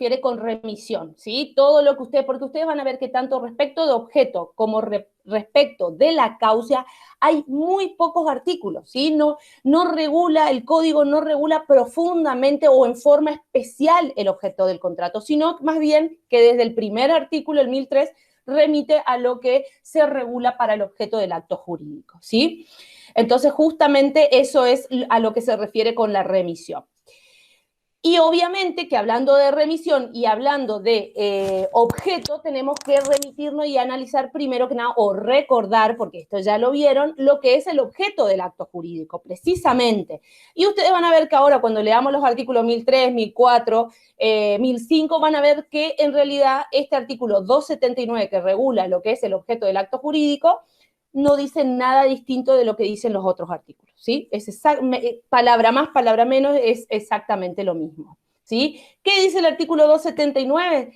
refiere con remisión, ¿sí? Todo lo que ustedes, porque ustedes van a ver que tanto respecto de objeto como respecto de la causa hay muy pocos artículos, ¿sí? No regula, el código no regula profundamente o en forma especial el objeto del contrato, sino más bien que desde el primer artículo, el 1003, remite a lo que se regula para el objeto del acto jurídico, ¿sí? Entonces, justamente eso es a lo que se refiere con la remisión. Y obviamente que hablando de remisión y hablando de objeto, tenemos que remitirnos y analizar primero que nada, o recordar, porque esto ya lo vieron, lo que es el objeto del acto jurídico, precisamente. Y ustedes van a ver que ahora cuando leamos los artículos 1003, 1004, 1005, van a ver que en realidad este artículo 279 que regula lo que es el objeto del acto jurídico, no dicen nada distinto de lo que dicen los otros artículos, ¿sí? Palabra más, palabra menos, es exactamente lo mismo, ¿sí? ¿Qué dice el artículo 279?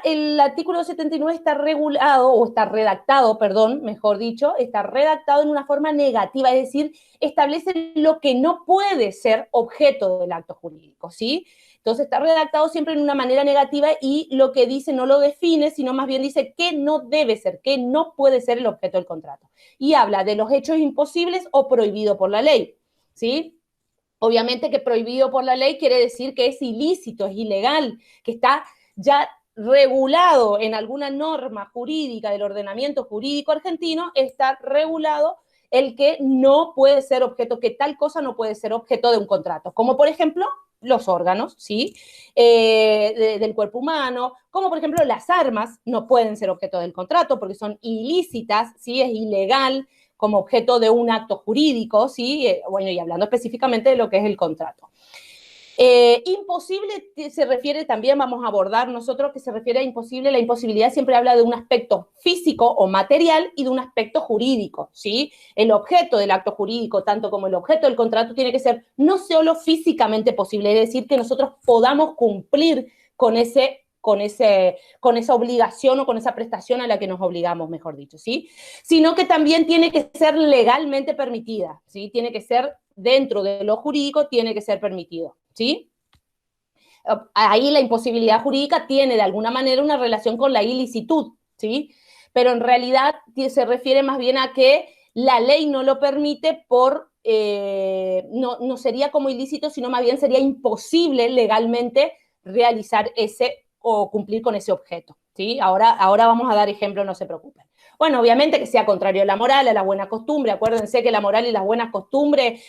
El artículo 279 está regulado, o está redactado, perdón, mejor dicho, está redactado en una forma negativa, es decir, establece lo que no puede ser objeto del acto jurídico, ¿sí? Entonces está redactado siempre en una manera negativa y lo que dice no lo define, sino más bien dice qué no debe ser, qué no puede ser el objeto del contrato. Y habla de los hechos imposibles o prohibido por la ley, ¿sí? Obviamente que prohibido por la ley quiere decir que es ilícito, es ilegal, que está ya regulado en alguna norma jurídica del ordenamiento jurídico argentino, está regulado el que no puede ser objeto, que tal cosa no puede ser objeto de un contrato, como por ejemplo los órganos, ¿sí? Del cuerpo humano, como por ejemplo las armas no pueden ser objeto del contrato porque son ilícitas, ¿sí? Es ilegal como objeto de un acto jurídico, ¿sí? Bueno, y hablando específicamente de lo que es el contrato. Imposible se refiere también, vamos a abordar nosotros que se refiere a imposible, la imposibilidad siempre habla de un aspecto físico o material y de un aspecto jurídico, ¿sí? El objeto del acto jurídico, tanto como el objeto del contrato, tiene que ser no solo físicamente posible, es decir, que nosotros podamos cumplir con esa obligación o con esa prestación a la que nos obligamos, mejor dicho, ¿sí? Sino que también tiene que ser legalmente permitida, ¿sí? Tiene que ser dentro de lo jurídico, tiene que ser permitido, ¿sí? Ahí la imposibilidad jurídica tiene de alguna manera una relación con la ilicitud, ¿sí? Pero en realidad se refiere más bien a que la ley no lo permite no sería como ilícito, sino más bien sería imposible legalmente realizar ese o cumplir con ese objeto, ¿sí? Ahora vamos a dar ejemplos, no se preocupen. Bueno, obviamente que sea contrario a la moral, a la buena costumbre. Acuérdense que la moral y las buenas costumbres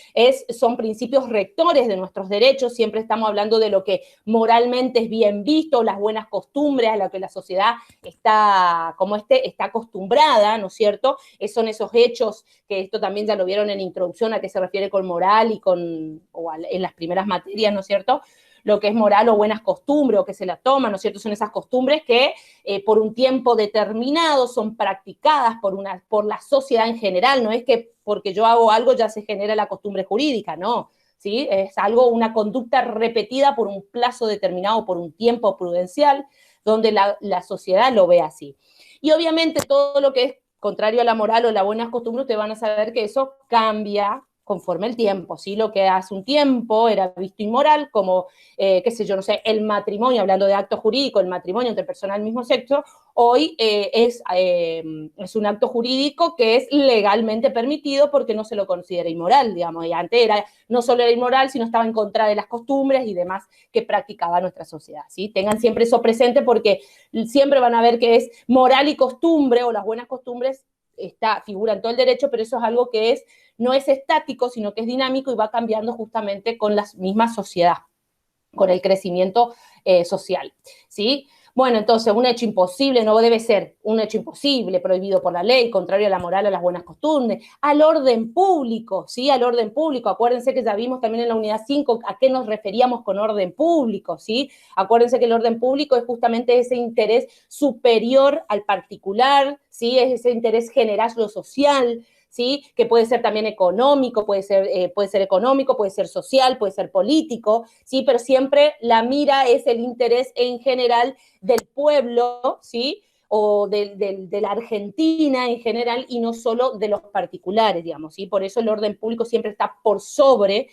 son principios rectores de nuestros derechos. Siempre estamos hablando de lo que moralmente es bien visto, las buenas costumbres a lo que la sociedad está acostumbrada, ¿no es cierto? Son esos hechos que esto también ya lo vieron en introducción a qué se refiere con moral y en las primeras materias, ¿no es cierto? Lo que es moral o buenas costumbres o que se la toman, ¿no es cierto? Son esas costumbres que por un tiempo determinado son practicadas por la sociedad en general, no es que porque yo hago algo ya se genera la costumbre jurídica, no, ¿sí? Es una conducta repetida por un plazo determinado, por un tiempo prudencial, donde la sociedad lo ve así. Y obviamente todo lo que es contrario a la moral o las buenas costumbres, ustedes van a saber que eso cambia conforme el tiempo, ¿sí? Lo que hace un tiempo era visto inmoral, como, qué sé yo, no sé, el matrimonio, hablando de acto jurídico, el matrimonio entre personas del mismo sexo, hoy es un acto jurídico que es legalmente permitido porque no se lo considera inmoral, digamos, y antes no solo era inmoral, sino estaba en contra de las costumbres y demás que practicaba nuestra sociedad, ¿sí? Tengan siempre eso presente porque siempre van a ver que es moral y costumbre o las buenas costumbres figura en todo el derecho, pero eso es algo que no es estático, sino que es dinámico y va cambiando justamente con la misma sociedad, con el crecimiento social, ¿sí? Bueno, entonces, un hecho imposible no debe ser un hecho imposible, prohibido por la ley, contrario a la moral, a las buenas costumbres, al orden público, ¿sí? Al orden público. Acuérdense que ya vimos también en la unidad 5 a qué nos referíamos con orden público, ¿sí? Acuérdense que el orden público es justamente ese interés superior al particular, ¿sí? Es ese interés general, lo social, ¿sí? Que puede ser también económico, puede ser económico, puede ser social, puede ser político, ¿sí? Pero siempre la mira es el interés en general del pueblo, ¿sí? O de la Argentina en general y no solo de los particulares, digamos, ¿sí? Por eso el orden público siempre está por sobre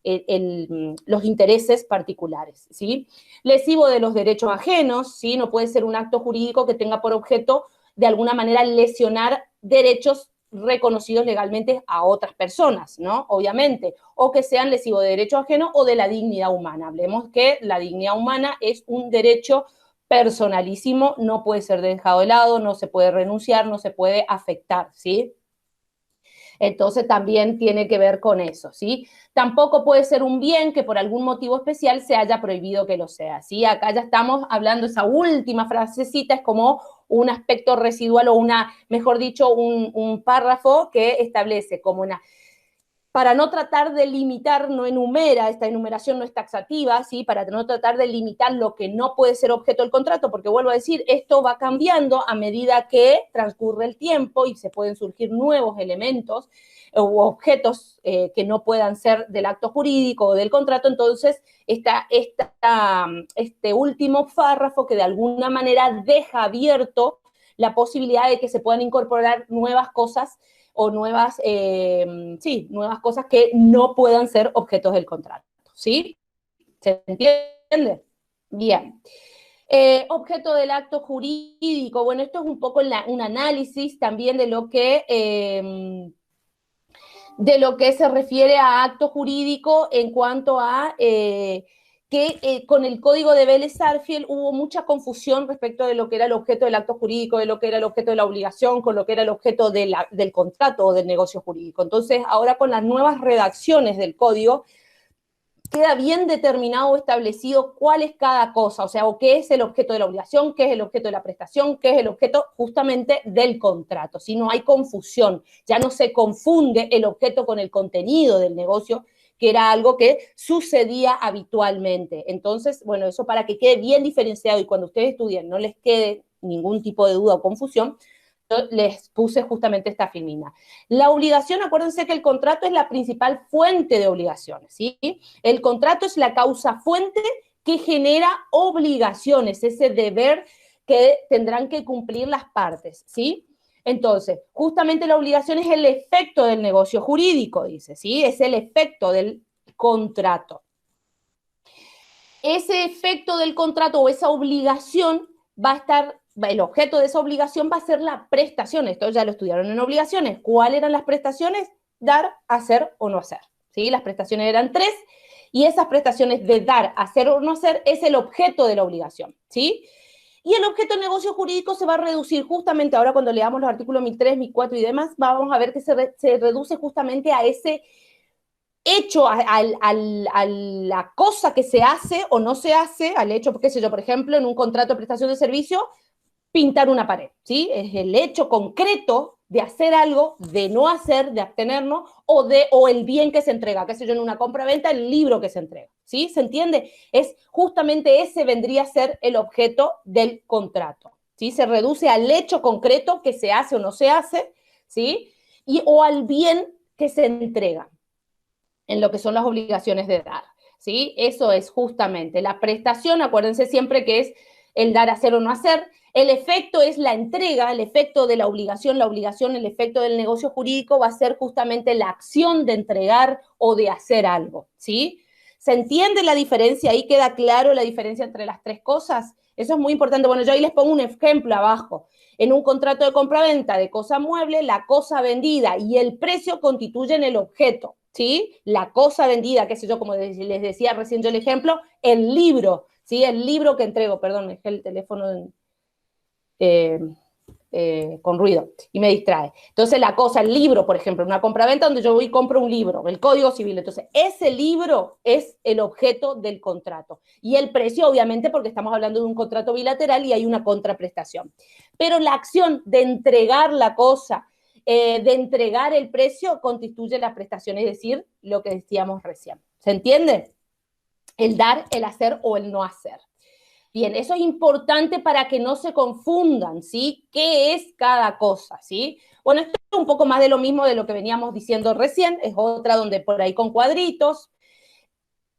los intereses particulares, ¿sí? Lesivo de los derechos ajenos, ¿sí? No puede ser un acto jurídico que tenga por objeto, de alguna manera, lesionar derechos reconocidos legalmente a otras personas, ¿no? Obviamente, o que sean lesivos de derecho ajeno o de la dignidad humana. Hablemos que la dignidad humana es un derecho personalísimo, no puede ser dejado de lado, no se puede renunciar, no se puede afectar, ¿sí? Entonces también tiene que ver con eso, ¿sí? Tampoco puede ser un bien que por algún motivo especial se haya prohibido que lo sea, ¿sí? Acá ya estamos hablando, esa última frasecita es como un aspecto residual o mejor dicho, un párrafo que establece como para no tratar de limitar, no enumera, esta enumeración no es taxativa, ¿sí? Para no tratar de limitar lo que no puede ser objeto del contrato, porque vuelvo a decir, esto va cambiando a medida que transcurre el tiempo y se pueden surgir nuevos elementos u objetos que no puedan ser del acto jurídico o del contrato. Entonces este último párrafo que de alguna manera deja abierto la posibilidad de que se puedan incorporar nuevas cosas o nuevas cosas que no puedan ser objetos del contrato, ¿sí? ¿Se entiende? Bien. Objeto del acto jurídico, bueno, esto es un poco un análisis también de lo que se refiere a acto jurídico en cuanto a que con el código de Vélez-Sarsfield hubo mucha confusión respecto de lo que era el objeto del acto jurídico, de lo que era el objeto de la obligación, con lo que era el objeto del contrato o del negocio jurídico. Entonces, ahora con las nuevas redacciones del código, queda bien determinado o establecido cuál es cada cosa, o sea, o qué es el objeto de la obligación, qué es el objeto de la prestación, qué es el objeto justamente del contrato. Si no hay confusión, ya no se confunde el objeto con el contenido del negocio, que era algo que sucedía habitualmente. Entonces, bueno, eso para que quede bien diferenciado y cuando ustedes estudien no les quede ningún tipo de duda o confusión, les puse justamente esta filmina. La obligación, acuérdense que el contrato es la principal fuente de obligaciones, ¿sí? El contrato es la causa fuente que genera obligaciones, ese deber que tendrán que cumplir las partes, ¿sí? Entonces, justamente la obligación es el efecto del negocio jurídico, dice, ¿sí? Es el efecto del contrato. Ese efecto del contrato o esa obligación va a estar, el objeto de esa obligación va a ser la prestación. Esto ya lo estudiaron en obligaciones. ¿Cuáles eran las prestaciones? Dar, hacer o no hacer. ¿Sí? Las prestaciones eran 3 y esas prestaciones de dar, hacer o no hacer es el objeto de la obligación. ¿Sí? Y el objeto del negocio jurídico se va a reducir justamente, ahora cuando leamos los artículos 1003, 1004 y demás, vamos a ver que se reduce justamente a ese hecho, a la cosa que se hace o no se hace, al hecho, qué sé yo, por ejemplo, en un contrato de prestación de servicio, pintar una pared, ¿sí? Es el hecho concreto de hacer algo, de no hacer, de abstenernos, o el bien que se entrega, qué sé yo, en una compra-venta, el libro que se entrega, ¿sí? ¿Se entiende? Es justamente ese vendría a ser el objeto del contrato, ¿sí? Se reduce al hecho concreto que se hace o no se hace, ¿sí? O al bien que se entrega en lo que son las obligaciones de dar, ¿sí? Eso es justamente la prestación, acuérdense siempre que es el dar, hacer o no hacer. El efecto es la entrega, el efecto de la obligación, el efecto del negocio jurídico va a ser justamente la acción de entregar o de hacer algo, ¿sí? ¿Se entiende la diferencia? Ahí queda claro la diferencia entre las tres cosas. Eso es muy importante. Bueno, yo ahí les pongo un ejemplo abajo. En un contrato de compraventa de cosa mueble, la cosa vendida y el precio constituyen el objeto, ¿sí? La cosa vendida, qué sé yo, como les decía recién yo el ejemplo, el libro, ¿sí? El libro que entrego, perdón, dejé el teléfono con ruido y me distrae. Entonces la cosa, el libro, por ejemplo, una compraventa donde yo voy y compro un libro, el Código Civil. Entonces ese libro es el objeto del contrato. Y el precio, obviamente, porque estamos hablando de un contrato bilateral y hay una contraprestación. Pero la acción de entregar la cosa, de entregar el precio, constituye la prestación, es decir, lo que decíamos recién. ¿Se entiende? El dar, el hacer o el no hacer. Bien, eso es importante para que no se confundan, ¿sí? ¿Qué es cada cosa, sí? Bueno, esto es un poco más de lo mismo de lo que veníamos diciendo recién, es otra donde por ahí con cuadritos.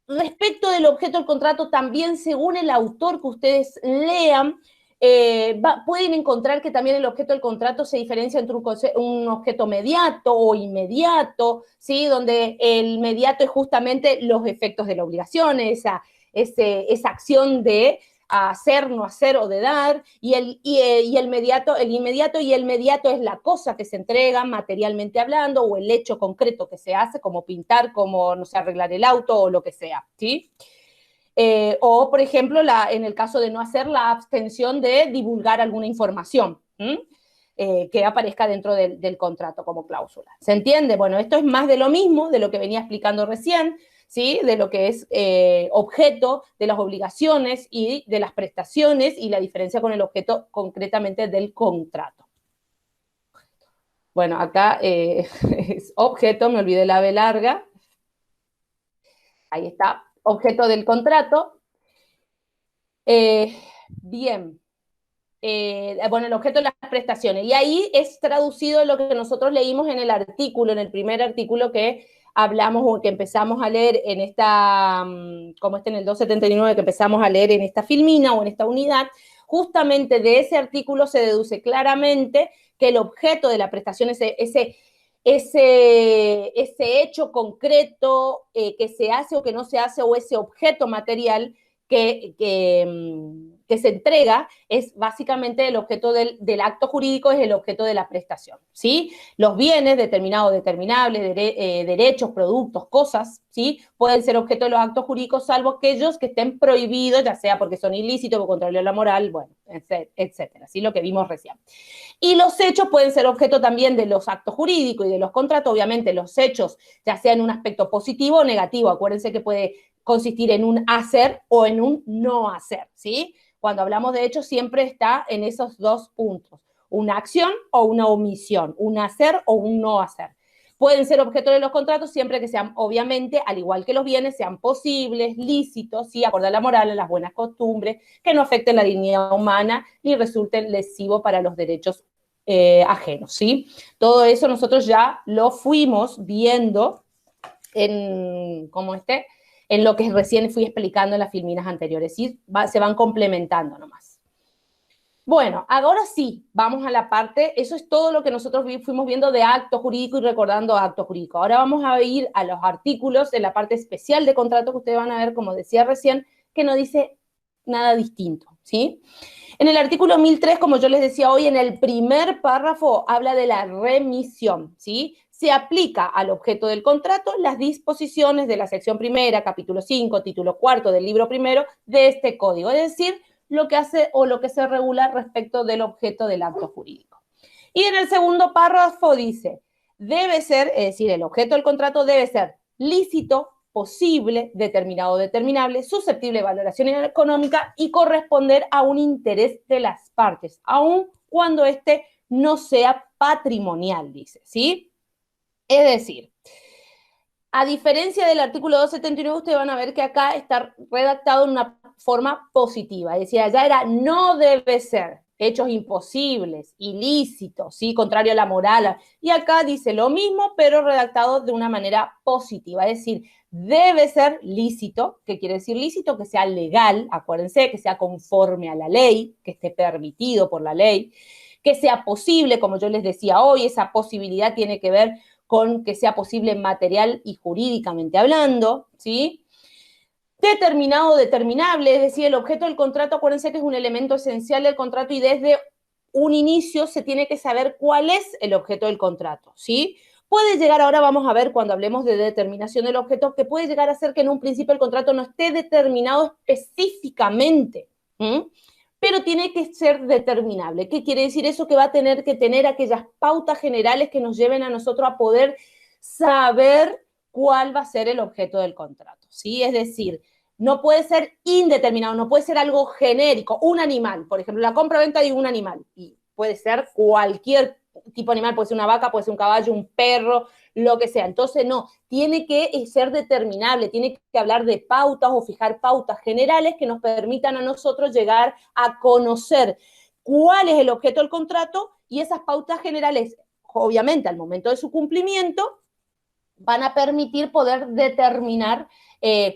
Respecto del objeto del contrato, también según el autor que ustedes lean, pueden encontrar que también el objeto del contrato se diferencia entre un objeto mediato o inmediato, ¿sí? Donde el mediato es justamente los efectos de la obligación, esa acción de hacer, no hacer o de dar, y el inmediato es la cosa que se entrega materialmente hablando, o el hecho concreto que se hace, como pintar, como, no sé, arreglar el auto o lo que sea, ¿sí? O, por ejemplo, en el caso de no hacer, la abstención de divulgar alguna información que aparezca dentro del contrato como cláusula. ¿Se entiende? Bueno, esto es más de lo mismo, de lo que venía explicando recién, ¿sí? De lo que es objeto de las obligaciones y de las prestaciones, y la diferencia con el objeto concretamente del contrato. Bueno, acá es objeto, me olvidé la B larga. Ahí está, objeto del contrato. Bien. Bueno, el objeto de las prestaciones. Y ahí es traducido lo que nosotros leímos en el artículo, en el primer artículo que hablamos o que empezamos a leer en esta, como en el 279, que empezamos a leer en esta filmina o en esta unidad. Justamente de ese artículo se deduce claramente que el objeto de la prestación, ese hecho concreto que se hace o que no se hace, o ese objeto material que se entrega, es básicamente el objeto del acto jurídico, es el objeto de la prestación, ¿sí? Los bienes determinados, determinables, derechos, productos, cosas, ¿sí? Pueden ser objeto de los actos jurídicos, salvo aquellos que estén prohibidos, ya sea porque son ilícitos, por contrario a la moral, bueno, etcétera, ¿sí? Lo que vimos recién. Y los hechos pueden ser objeto también de los actos jurídicos y de los contratos. Obviamente los hechos, ya sea en un aspecto positivo o negativo, acuérdense que puede consistir en un hacer o en un no hacer, ¿sí? Cuando hablamos de hechos siempre está en esos dos puntos, una acción o una omisión, un hacer o un no hacer. Pueden ser objeto de los contratos siempre que sean, obviamente, al igual que los bienes, sean posibles, lícitos, ¿sí? Acorde a la moral, a las buenas costumbres, que no afecten la dignidad humana ni resulten lesivos para los derechos ajenos, ¿sí? Todo eso nosotros ya lo fuimos viendo en lo que recién fui explicando en las filminas anteriores, ¿sí? Se van complementando nomás. Bueno, ahora sí, vamos a la parte, eso es todo lo que nosotros fuimos viendo de acto jurídico y recordando acto jurídico. Ahora vamos a ir a los artículos de la parte especial de contrato, que ustedes van a ver, como decía recién, que no dice nada distinto, ¿sí? En el artículo 1003, como yo les decía hoy, en el primer párrafo habla de la remisión, ¿sí? Se aplica al objeto del contrato las disposiciones de la sección primera, capítulo 5, título cuarto del libro primero de este código, es decir, lo que hace o lo que se regula respecto del objeto del acto jurídico. Y en el segundo párrafo dice, debe ser, es decir, el objeto del contrato debe ser lícito, posible, determinado o determinable, susceptible de valoración económica y corresponder a un interés de las partes, aun cuando este no sea patrimonial, dice, ¿sí? Es decir, a diferencia del artículo 279, ustedes van a ver que acá está redactado en una forma positiva, es decir, allá era no debe ser, hechos imposibles, ilícitos, ¿sí? Contrario a la moral, y acá dice lo mismo, pero redactado de una manera positiva, es decir, debe ser lícito. ¿Qué quiere decir lícito? Que sea legal, acuérdense, que sea conforme a la ley, que esté permitido por la ley, que sea posible, como yo les decía hoy, esa posibilidad tiene que ver con que sea posible material y jurídicamente hablando, ¿sí? Determinado o determinable, es decir, el objeto del contrato, acuérdense que es un elemento esencial del contrato y desde un inicio se tiene que saber cuál es el objeto del contrato, ¿sí? Puede llegar, ahora vamos a ver cuando hablemos de determinación del objeto, que puede llegar a ser que en un principio el contrato no esté determinado específicamente, pero tiene que ser determinable. ¿Qué quiere decir eso? Que va a tener que tener aquellas pautas generales que nos lleven a nosotros a poder saber cuál va a ser el objeto del contrato, ¿sí? Es decir, no puede ser indeterminado, no puede ser algo genérico, un animal, por ejemplo, la compra-venta de un animal, y puede ser cualquier tipo de animal, puede ser una vaca, puede ser un caballo, un perro, lo que sea. Entonces, no, tiene que ser determinable, tiene que hablar de pautas o fijar pautas generales que nos permitan a nosotros llegar a conocer cuál es el objeto del contrato, y esas pautas generales, obviamente, al momento de su cumplimiento, van a permitir poder determinar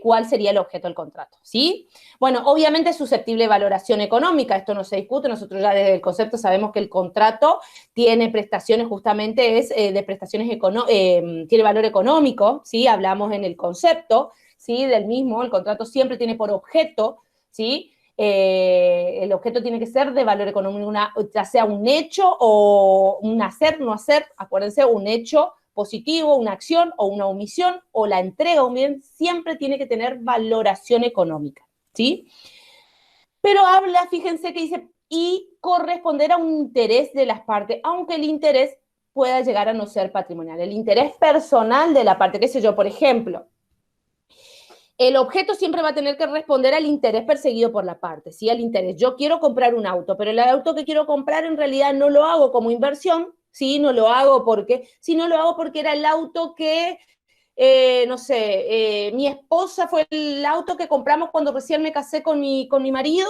cuál sería el objeto del contrato, ¿sí? Bueno, obviamente es susceptible de valoración económica, esto no se discute, nosotros ya desde el concepto sabemos que el contrato tiene prestaciones, justamente es de prestaciones, tiene valor económico, ¿sí? Hablamos en el concepto, ¿sí? Del mismo, el contrato siempre tiene por objeto, ¿sí? El objeto tiene que ser de valor económico, ya sea un hecho o un hacer, no hacer, acuérdense, un hecho positivo, una acción o una omisión o la entrega o un bien, siempre tiene que tener valoración económica, ¿sí? Pero habla, fíjense que dice, y corresponder a un interés de las partes, aunque el interés pueda llegar a no ser patrimonial. El interés personal de la parte, qué sé yo, por ejemplo, el objeto siempre va a tener que responder al interés perseguido por la parte, ¿sí? Al interés. Yo quiero comprar un auto, pero el auto que quiero comprar en realidad no lo hago como inversión, ¿sí? No lo hago porque, sí, no lo hago porque era el auto que, no sé, mi esposa fue el auto que compramos cuando recién me casé con mi marido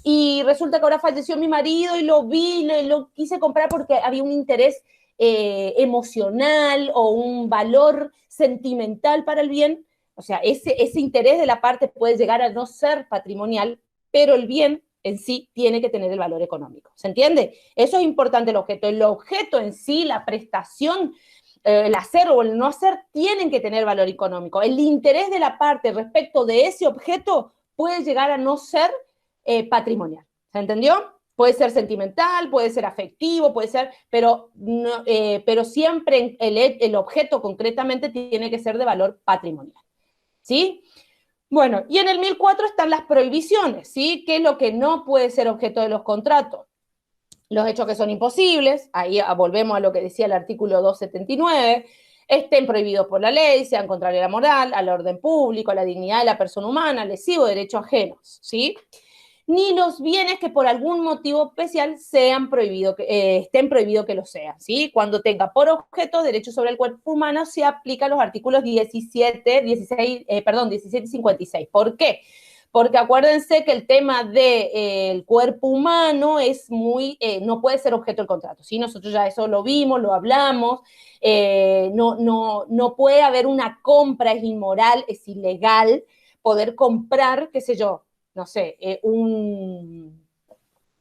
y resulta que ahora falleció mi marido y lo vi, lo quise comprar porque había un interés emocional o un valor sentimental para el bien. O sea, ese interés de la parte puede llegar a no ser patrimonial, pero el bien en sí tiene que tener el valor económico. ¿Se entiende? Eso es importante el objeto. El objeto en sí, la prestación, el hacer o el no hacer, tienen que tener valor económico. El interés de la parte respecto de ese objeto puede llegar a no ser patrimonial. ¿Se entendió? Puede ser sentimental, puede ser afectivo, puede ser, pero, no, pero siempre el objeto concretamente tiene que ser de valor patrimonial. ¿Sí? Bueno, y en el 1004 están las prohibiciones, ¿sí? ¿Qué es lo que no puede ser objeto de los contratos? Los hechos que son imposibles, ahí volvemos a lo que decía el artículo 279, estén prohibidos por la ley, sean contrarios a la moral, al orden público, a la dignidad de la persona humana, lesivo de derechos ajenos, ¿sí? Ni los bienes que por algún motivo especial estén prohibidos que lo sean, ¿sí? Cuando tenga por objeto derechos sobre el cuerpo humano, se aplican los artículos 17 y 56. ¿Por qué? Porque acuérdense que el tema del cuerpo humano es no puede ser objeto del contrato, ¿sí? Nosotros ya eso lo vimos, lo hablamos, no puede haber una compra, es inmoral, es ilegal poder comprar, qué sé yo, no sé, un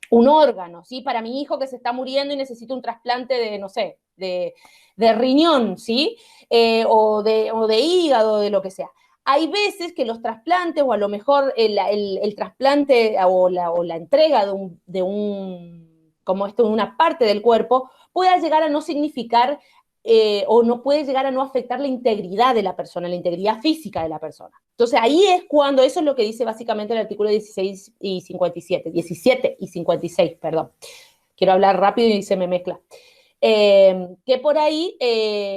órgano, ¿sí? Para mi hijo que se está muriendo y necesita un trasplante de, no sé, de riñón, ¿sí? O de hígado, de lo que sea. Hay veces que los trasplantes, o a lo mejor el trasplante o la entrega como una parte del cuerpo, pueda llegar a no significar o no puede llegar a no afectar la integridad de la persona, la integridad física de la persona. Entonces ahí es cuando, eso es lo que dice básicamente el artículo 16 y 57, 17 y 56, perdón. Quiero hablar rápido y se me mezcla. Que por ahí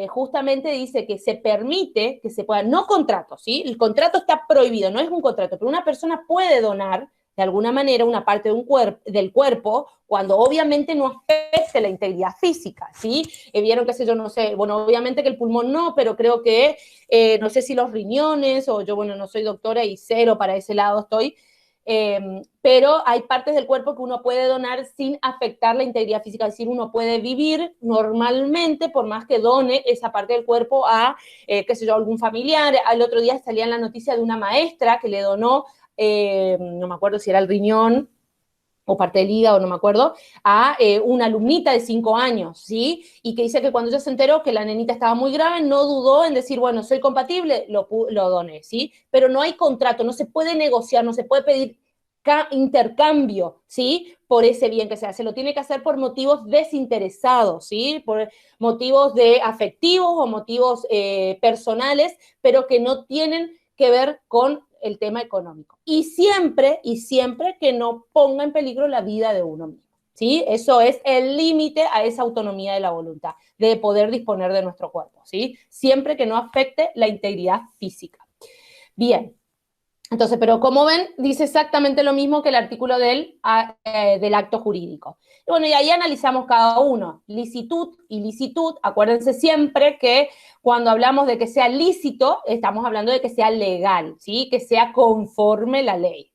justamente dice que se permite que se pueda, no contrato, ¿sí? El contrato está prohibido, no es un contrato, pero una persona puede donar de alguna manera una parte del cuerpo cuando obviamente no afecte la integridad física, ¿sí? Vieron, qué sé yo, no sé, bueno, obviamente que el pulmón no, pero creo que, no sé si los riñones, o yo, bueno, no soy doctora y cero para ese lado estoy, pero hay partes del cuerpo que uno puede donar sin afectar la integridad física, es decir, uno puede vivir normalmente por más que done esa parte del cuerpo a, qué sé yo, algún familiar. Al otro día salía en la noticia de una maestra que le donó, no me acuerdo si era el riñón o parte del hígado, no me acuerdo, a una alumnita de 5 años, ¿sí? Y que dice que cuando ella se enteró que la nenita estaba muy grave, no dudó en decir, bueno, soy compatible, lo doné, ¿sí? Pero no hay contrato, no se puede negociar, no se puede pedir intercambio, ¿sí? Por ese bien que se hace, lo tiene que hacer por motivos desinteresados, ¿sí? Por motivos afectivos o motivos personales, pero que no tienen que ver con el tema económico. Y siempre que no ponga en peligro la vida de uno mismo, ¿sí? Eso es el límite a esa autonomía de la voluntad, de poder disponer de nuestro cuerpo, ¿sí? Siempre que no afecte la integridad física. Bien. Entonces, pero como ven, dice exactamente lo mismo que el artículo del acto jurídico. Y bueno, y ahí analizamos cada uno. Licitud, ilicitud, acuérdense siempre que cuando hablamos de que sea lícito, estamos hablando de que sea legal, ¿sí? Que sea conforme la ley.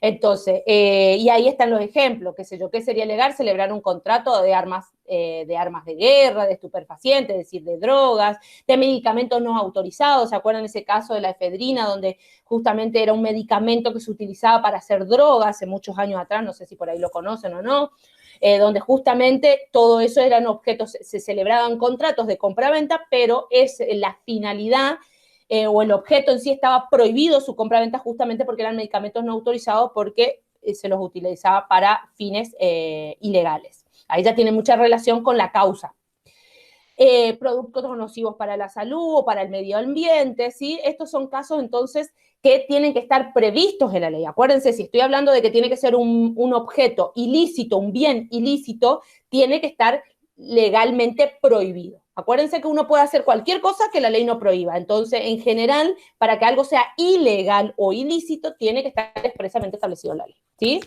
Entonces, y ahí están los ejemplos, qué sé yo, ¿qué sería legal? Celebrar un contrato de armas de armas de guerra, de estupefacientes, es decir, de drogas, de medicamentos no autorizados. ¿Se acuerdan ese caso de la efedrina, donde justamente era un medicamento que se utilizaba para hacer drogas hace muchos años atrás? No sé si por ahí lo conocen o no. Donde justamente todo eso eran objetos, se celebraban contratos de compra-venta, pero es la finalidad o el objeto en sí estaba prohibido su compra-venta justamente porque eran medicamentos no autorizados, porque se los utilizaba para fines ilegales. Ahí ya tiene mucha relación con la causa. Productos nocivos para la salud o para el medio ambiente, ¿sí? Estos son casos, entonces, que tienen que estar previstos en la ley. Acuérdense, si estoy hablando de que tiene que ser un objeto ilícito, un bien ilícito, tiene que estar legalmente prohibido. Acuérdense que uno puede hacer cualquier cosa que la ley no prohíba. Entonces, en general, para que algo sea ilegal o ilícito, tiene que estar expresamente establecido en la ley, ¿sí?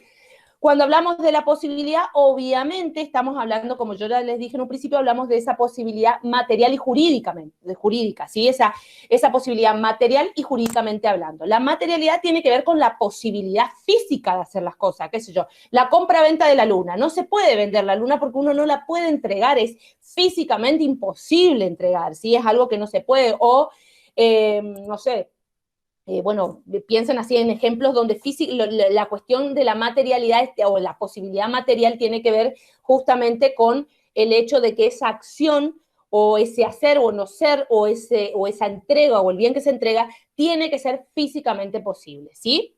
Cuando hablamos de la posibilidad, obviamente estamos hablando, como yo ya les dije en un principio, hablamos de esa posibilidad material y jurídica, ¿sí? Esa posibilidad material y jurídicamente hablando. La materialidad tiene que ver con la posibilidad física de hacer las cosas, qué sé yo. La compra-venta de la luna. No se puede vender la luna porque uno no la puede entregar, es físicamente imposible entregar, ¿sí? Es algo que no se puede, o, no sé, bueno, piensen así en ejemplos donde la cuestión de la materialidad o la posibilidad material tiene que ver justamente con el hecho de que esa acción o ese hacer o no ser o esa entrega o el bien que se entrega tiene que ser físicamente posible, ¿sí?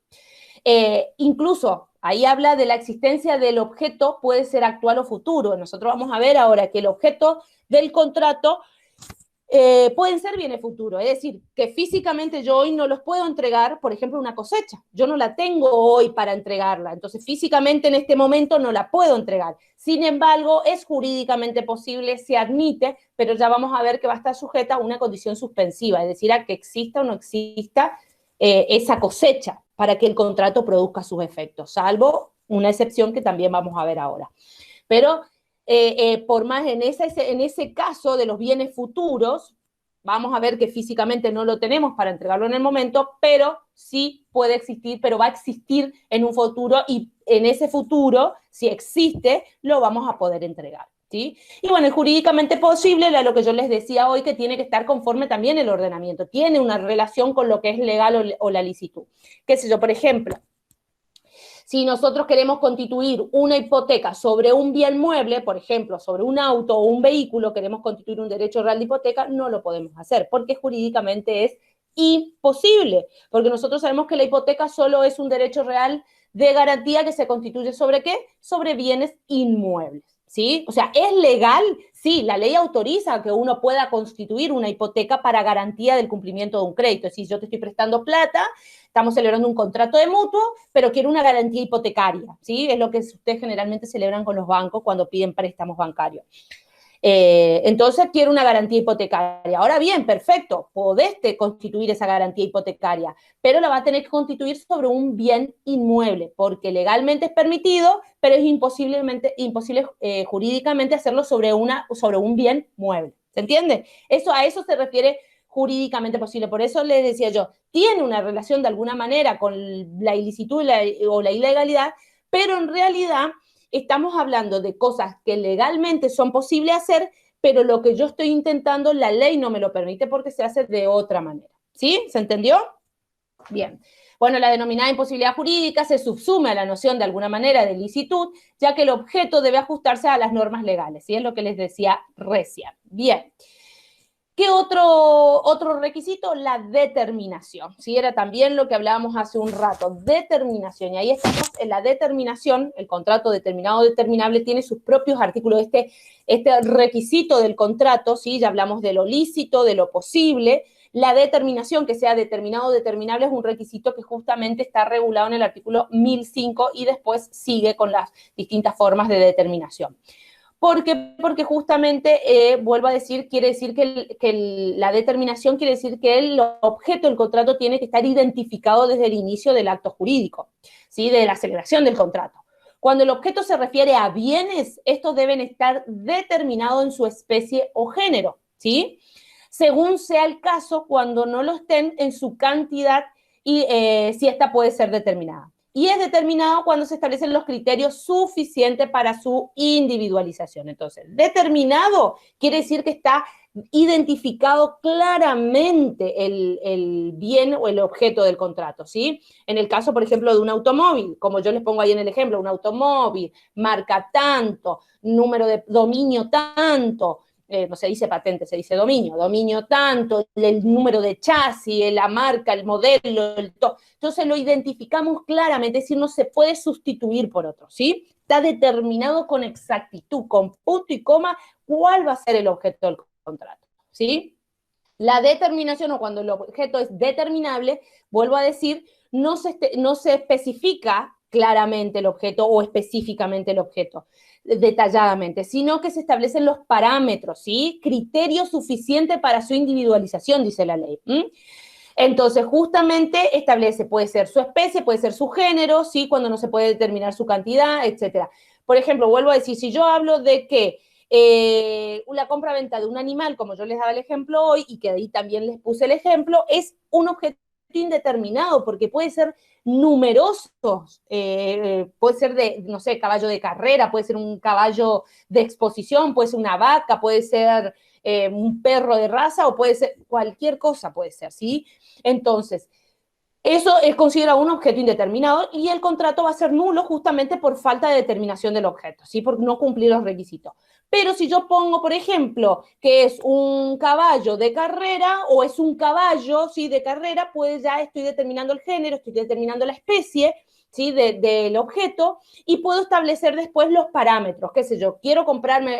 Incluso ahí habla de la existencia del objeto, puede ser actual o futuro. Nosotros vamos a ver ahora que el objeto del contrato pueden ser bienes futuros, es decir, que físicamente yo hoy no los puedo entregar, por ejemplo, una cosecha, yo no la tengo hoy para entregarla, entonces físicamente en este momento no la puedo entregar. Sin embargo, es jurídicamente posible, se admite, pero ya vamos a ver que va a estar sujeta a una condición suspensiva, es decir, a que exista o no exista esa cosecha para que el contrato produzca sus efectos, salvo una excepción que también vamos a ver ahora. Pero por más en ese caso de los bienes futuros, vamos a ver que físicamente no lo tenemos para entregarlo en el momento, pero sí puede existir, pero va a existir en un futuro, y en ese futuro, si existe, lo vamos a poder entregar, ¿sí? Y bueno, jurídicamente posible era lo que yo les decía hoy, que tiene que estar conforme también el ordenamiento, tiene una relación con lo que es legal o la licitud. Qué sé yo, por ejemplo, si nosotros queremos constituir una hipoteca sobre un bien mueble, por ejemplo, sobre un auto o un vehículo, queremos constituir un derecho real de hipoteca, no lo podemos hacer, porque jurídicamente es imposible, porque nosotros sabemos que la hipoteca solo es un derecho real de garantía que se constituye ¿sobre qué? Sobre bienes inmuebles, ¿sí? O sea, ¿es legal? Sí, la ley autoriza que uno pueda constituir una hipoteca para garantía del cumplimiento de un crédito. Es decir, yo te estoy prestando plata, estamos celebrando un contrato de mutuo, pero quiero una garantía hipotecaria, ¿sí? Es lo que ustedes generalmente celebran con los bancos cuando piden préstamos bancarios. Entonces quiero una garantía hipotecaria. Ahora bien, perfecto, podés constituir esa garantía hipotecaria, pero la va a tener que constituir sobre un bien inmueble, porque legalmente es permitido, pero es imposible jurídicamente hacerlo sobre un bien mueble. ¿Se entiende? A eso se refiere jurídicamente posible. Por eso les decía yo, tiene una relación de alguna manera con la ilicitud o la ilegalidad, pero en realidad estamos hablando de cosas que legalmente son posibles hacer, pero lo que yo estoy intentando, la ley no me lo permite porque se hace de otra manera. ¿Sí? ¿Se entendió? Bien. Bueno, la denominada imposibilidad jurídica se subsume a la noción de alguna manera de licitud, ya que el objeto debe ajustarse a las normas legales, ¿sí? Es lo que les decía recién. Bien. ¿Qué otro requisito? La determinación, ¿sí? Era también lo que hablábamos hace un rato, determinación, y ahí estamos en la determinación. El contrato determinado o determinable tiene sus propios artículos, este requisito del contrato, ¿sí? Ya hablamos de lo lícito, de lo posible. La determinación, que sea determinado o determinable, es un requisito que justamente está regulado en el artículo 1005 y después sigue con las distintas formas de determinación. Porque justamente, vuelvo a decir, quiere decir que la determinación quiere decir que el objeto del contrato tiene que estar identificado desde el inicio del acto jurídico, ¿sí? De la celebración del contrato. Cuando el objeto se refiere a bienes, estos deben estar determinados en su especie o género, ¿sí? Según sea el caso, cuando no lo estén, en su cantidad y si esta puede ser determinada. y es determinado cuando se establecen los criterios suficientes para su individualización. Entonces, determinado quiere decir que está identificado claramente el bien o el objeto del contrato, ¿sí? En el caso, por ejemplo, de un automóvil, como yo les pongo ahí en el ejemplo, un automóvil, marca tanto, número de dominio tanto, no se dice patente, se dice dominio tanto, el número de chasis, la marca, el modelo, entonces lo identificamos claramente, es decir, no se puede sustituir por otro, ¿sí? Está determinado con exactitud, con punto y coma, cuál va a ser el objeto del contrato, ¿sí? La determinación, o cuando el objeto es determinable, vuelvo a decir, no se especifica claramente el objeto o específicamente el objeto, detalladamente, sino que se establecen los parámetros, ¿sí? Criterios suficientes para su individualización, dice la ley. Entonces, justamente establece, puede ser su especie, puede ser su género, ¿sí? Cuando no se puede determinar su cantidad, etcétera. Por ejemplo, vuelvo a decir, si yo hablo de que la compra-venta de un animal, como yo les daba el ejemplo hoy, y que ahí también les puse el ejemplo, es un objeto indeterminado, porque puede ser numerosos, puede ser de, no sé, caballo de carrera, puede ser un caballo de exposición, puede ser una vaca, puede ser un perro de raza, o puede ser cualquier cosa, puede ser, ¿sí? Entonces, eso es considerado un objeto indeterminado y el contrato va a ser nulo justamente por falta de determinación del objeto, ¿sí? Por no cumplir los requisitos. Pero si yo pongo, por ejemplo, que es un caballo de carrera o es un caballo, ¿sí? De carrera, pues ya estoy determinando el género, estoy determinando la especie, ¿sí? Del objeto y puedo establecer después los parámetros, qué sé yo, quiero comprarme,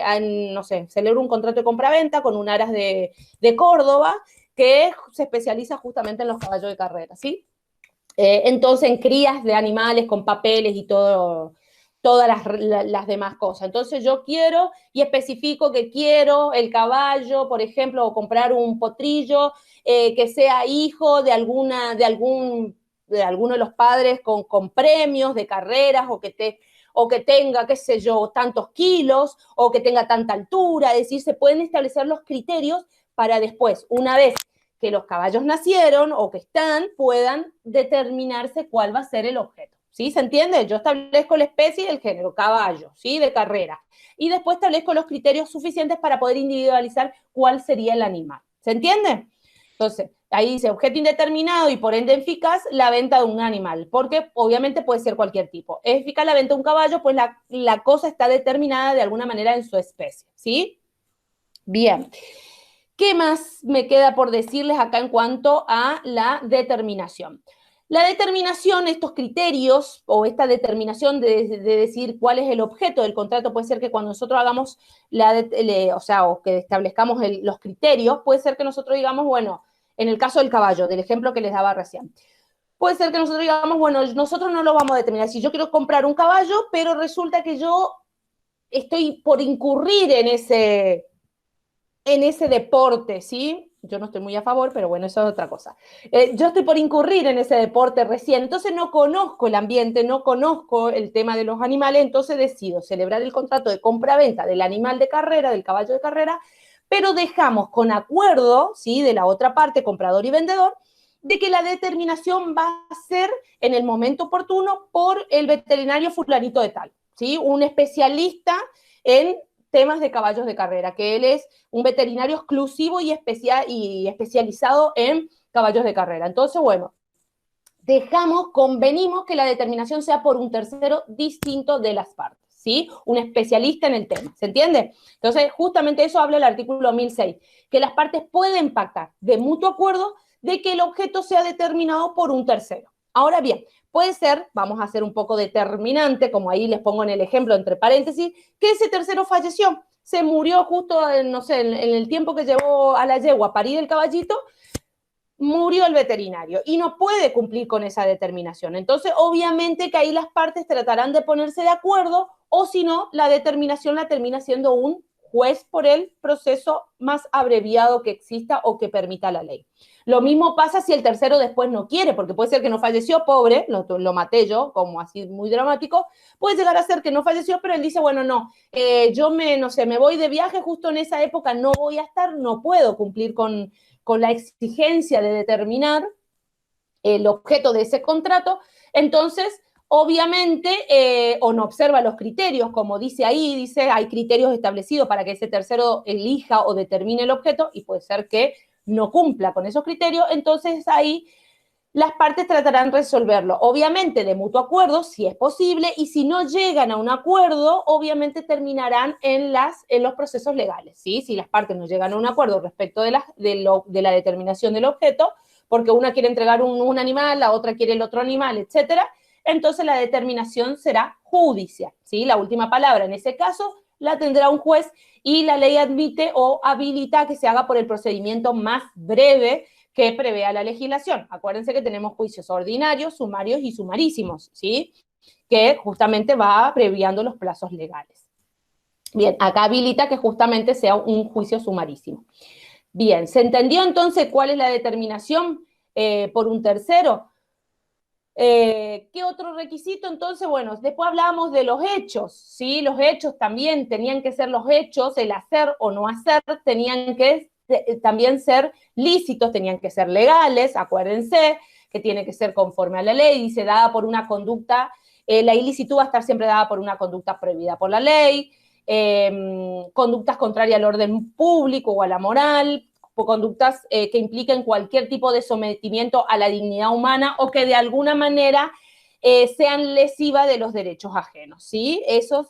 no sé, celebro un contrato de compraventa con un Aras de Córdoba que se especializa justamente en los caballos de carrera, ¿sí? Entonces, en crías de animales con papeles y todo, todas las demás cosas. Entonces, yo quiero y especifico que quiero el caballo, por ejemplo, o comprar un potrillo que sea hijo de alguno de los padres con premios de carreras o que tenga, qué sé yo, tantos kilos o que tenga tanta altura. Es decir, se pueden establecer los criterios para después, una vez que los caballos nacieron o que están, puedan determinarse cuál va a ser el objeto. ¿Sí? ¿Se entiende? Yo establezco la especie y el género, caballo, ¿sí? De carrera. Y después establezco los criterios suficientes para poder individualizar cuál sería el animal. ¿Se entiende? Entonces, ahí dice objeto indeterminado y por ende eficaz la venta de un animal, porque obviamente puede ser cualquier tipo. Es eficaz la venta de un caballo, pues la cosa está determinada de alguna manera en su especie, ¿sí? Bien. ¿Qué más me queda por decirles acá en cuanto a la determinación? La determinación, estos criterios o esta determinación de decir cuál es el objeto del contrato, puede ser que cuando nosotros hagamos o que establezcamos los criterios, puede ser que nosotros digamos, bueno, en el caso del caballo, del ejemplo que les daba recién, puede ser que nosotros digamos, bueno, nosotros no lo vamos a determinar. Si yo quiero comprar un caballo, pero resulta que yo estoy por incurrir en ese deporte, ¿sí? Yo no estoy muy a favor, pero bueno, eso es otra cosa. Yo estoy por incurrir en ese deporte recién, entonces no conozco el ambiente, no conozco el tema de los animales, entonces decido celebrar el contrato de compra-venta del animal de carrera, del caballo de carrera, pero dejamos con acuerdo, ¿sí? De la otra parte, comprador y vendedor, de que la determinación va a ser en el momento oportuno por el veterinario fulanito de tal, ¿sí? Un especialista en temas de caballos de carrera, que él es un veterinario exclusivo y especializado en caballos de carrera. Entonces, bueno, convenimos que la determinación sea por un tercero distinto de las partes, ¿sí? Un especialista en el tema, ¿se entiende? Entonces, justamente eso habla el artículo 1006, que las partes pueden pactar de mutuo acuerdo de que el objeto sea determinado por un tercero. Ahora bien, puede ser, vamos a hacer un poco determinante, como ahí les pongo en el ejemplo entre paréntesis, que ese tercero falleció, se murió justo, no sé, en el tiempo que llevó a la yegua a parir el caballito, murió el veterinario y no puede cumplir con esa determinación. Entonces, obviamente que ahí las partes tratarán de ponerse de acuerdo o si no, la determinación la termina siendo un juez por el proceso más abreviado que exista o que permita la ley. Lo mismo pasa si el tercero después no quiere, porque puede ser que no falleció, pobre, lo maté yo, como así muy dramático, puede llegar a ser que no falleció, pero él dice, bueno, no, no sé, me voy de viaje justo en esa época, no voy a estar, no puedo cumplir con la exigencia de determinar el objeto de ese contrato, entonces obviamente, o no observa los criterios, como dice ahí, dice, hay criterios establecidos para que ese tercero elija o determine el objeto, y puede ser que no cumpla con esos criterios, entonces ahí las partes tratarán de resolverlo, obviamente de mutuo acuerdo, si es posible, y si no llegan a un acuerdo, obviamente terminarán en los procesos legales, ¿sí? Si las partes no llegan a un acuerdo respecto de la determinación del objeto, porque una quiere entregar un animal, la otra quiere el otro animal, etcétera, entonces la determinación será judicial, ¿sí? La última palabra en ese caso la tendrá un juez y la ley admite o habilita que se haga por el procedimiento más breve que prevea la legislación. Acuérdense que tenemos juicios ordinarios, sumarios y sumarísimos, ¿sí? Que justamente va abreviando los plazos legales. Bien, acá habilita que justamente sea un juicio sumarísimo. Bien, ¿se entendió entonces cuál es la determinación por un tercero? ¿Qué otro requisito? Entonces, bueno, después hablábamos de los hechos, ¿sí? Los hechos también tenían que ser los hechos, el hacer o no hacer, tenían que también ser lícitos, tenían que ser legales, acuérdense, que tiene que ser conforme a la ley, dice, dada por una conducta, la ilicitud va a estar siempre dada por una conducta prohibida por la ley, conductas contrarias al orden público o a la moral, o conductas que impliquen cualquier tipo de sometimiento a la dignidad humana o que de alguna manera sean lesivas de los derechos ajenos, ¿sí? Esos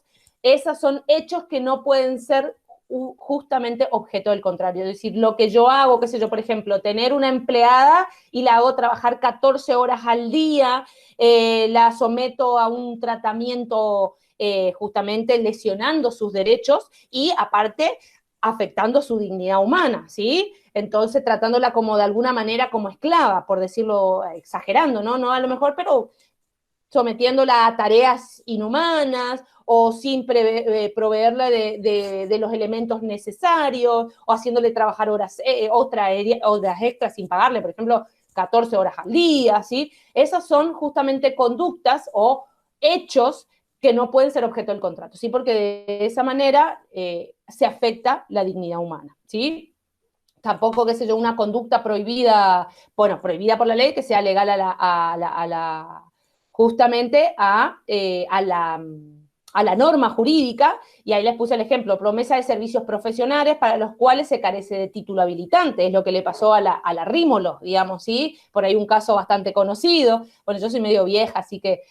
son hechos que no pueden ser justamente objeto del contrario. Es decir, lo que yo hago, qué sé yo, por ejemplo, tener una empleada y la hago trabajar 14 horas al día, la someto a un tratamiento justamente lesionando sus derechos y aparte afectando su dignidad humana, ¿sí? Entonces tratándola como de alguna manera como esclava, por decirlo, exagerando, ¿no? No a lo mejor, pero sometiéndola a tareas inhumanas o sin proveerla de los elementos necesarios o haciéndole trabajar horas extras sin pagarle, por ejemplo, 14 horas al día, ¿sí? Esas son justamente conductas o hechos que no pueden ser objeto del contrato, ¿sí? Porque de esa manera se afecta la dignidad humana, ¿sí? Tampoco, qué sé yo, una conducta prohibida, bueno, prohibida por la ley, que sea legal justamente a la norma jurídica, y ahí les puse el ejemplo, promesa de servicios profesionales para los cuales se carece de título habilitante, es lo que le pasó a la Rímolo, digamos, ¿sí? Por ahí un caso bastante conocido, bueno, yo soy medio vieja, así que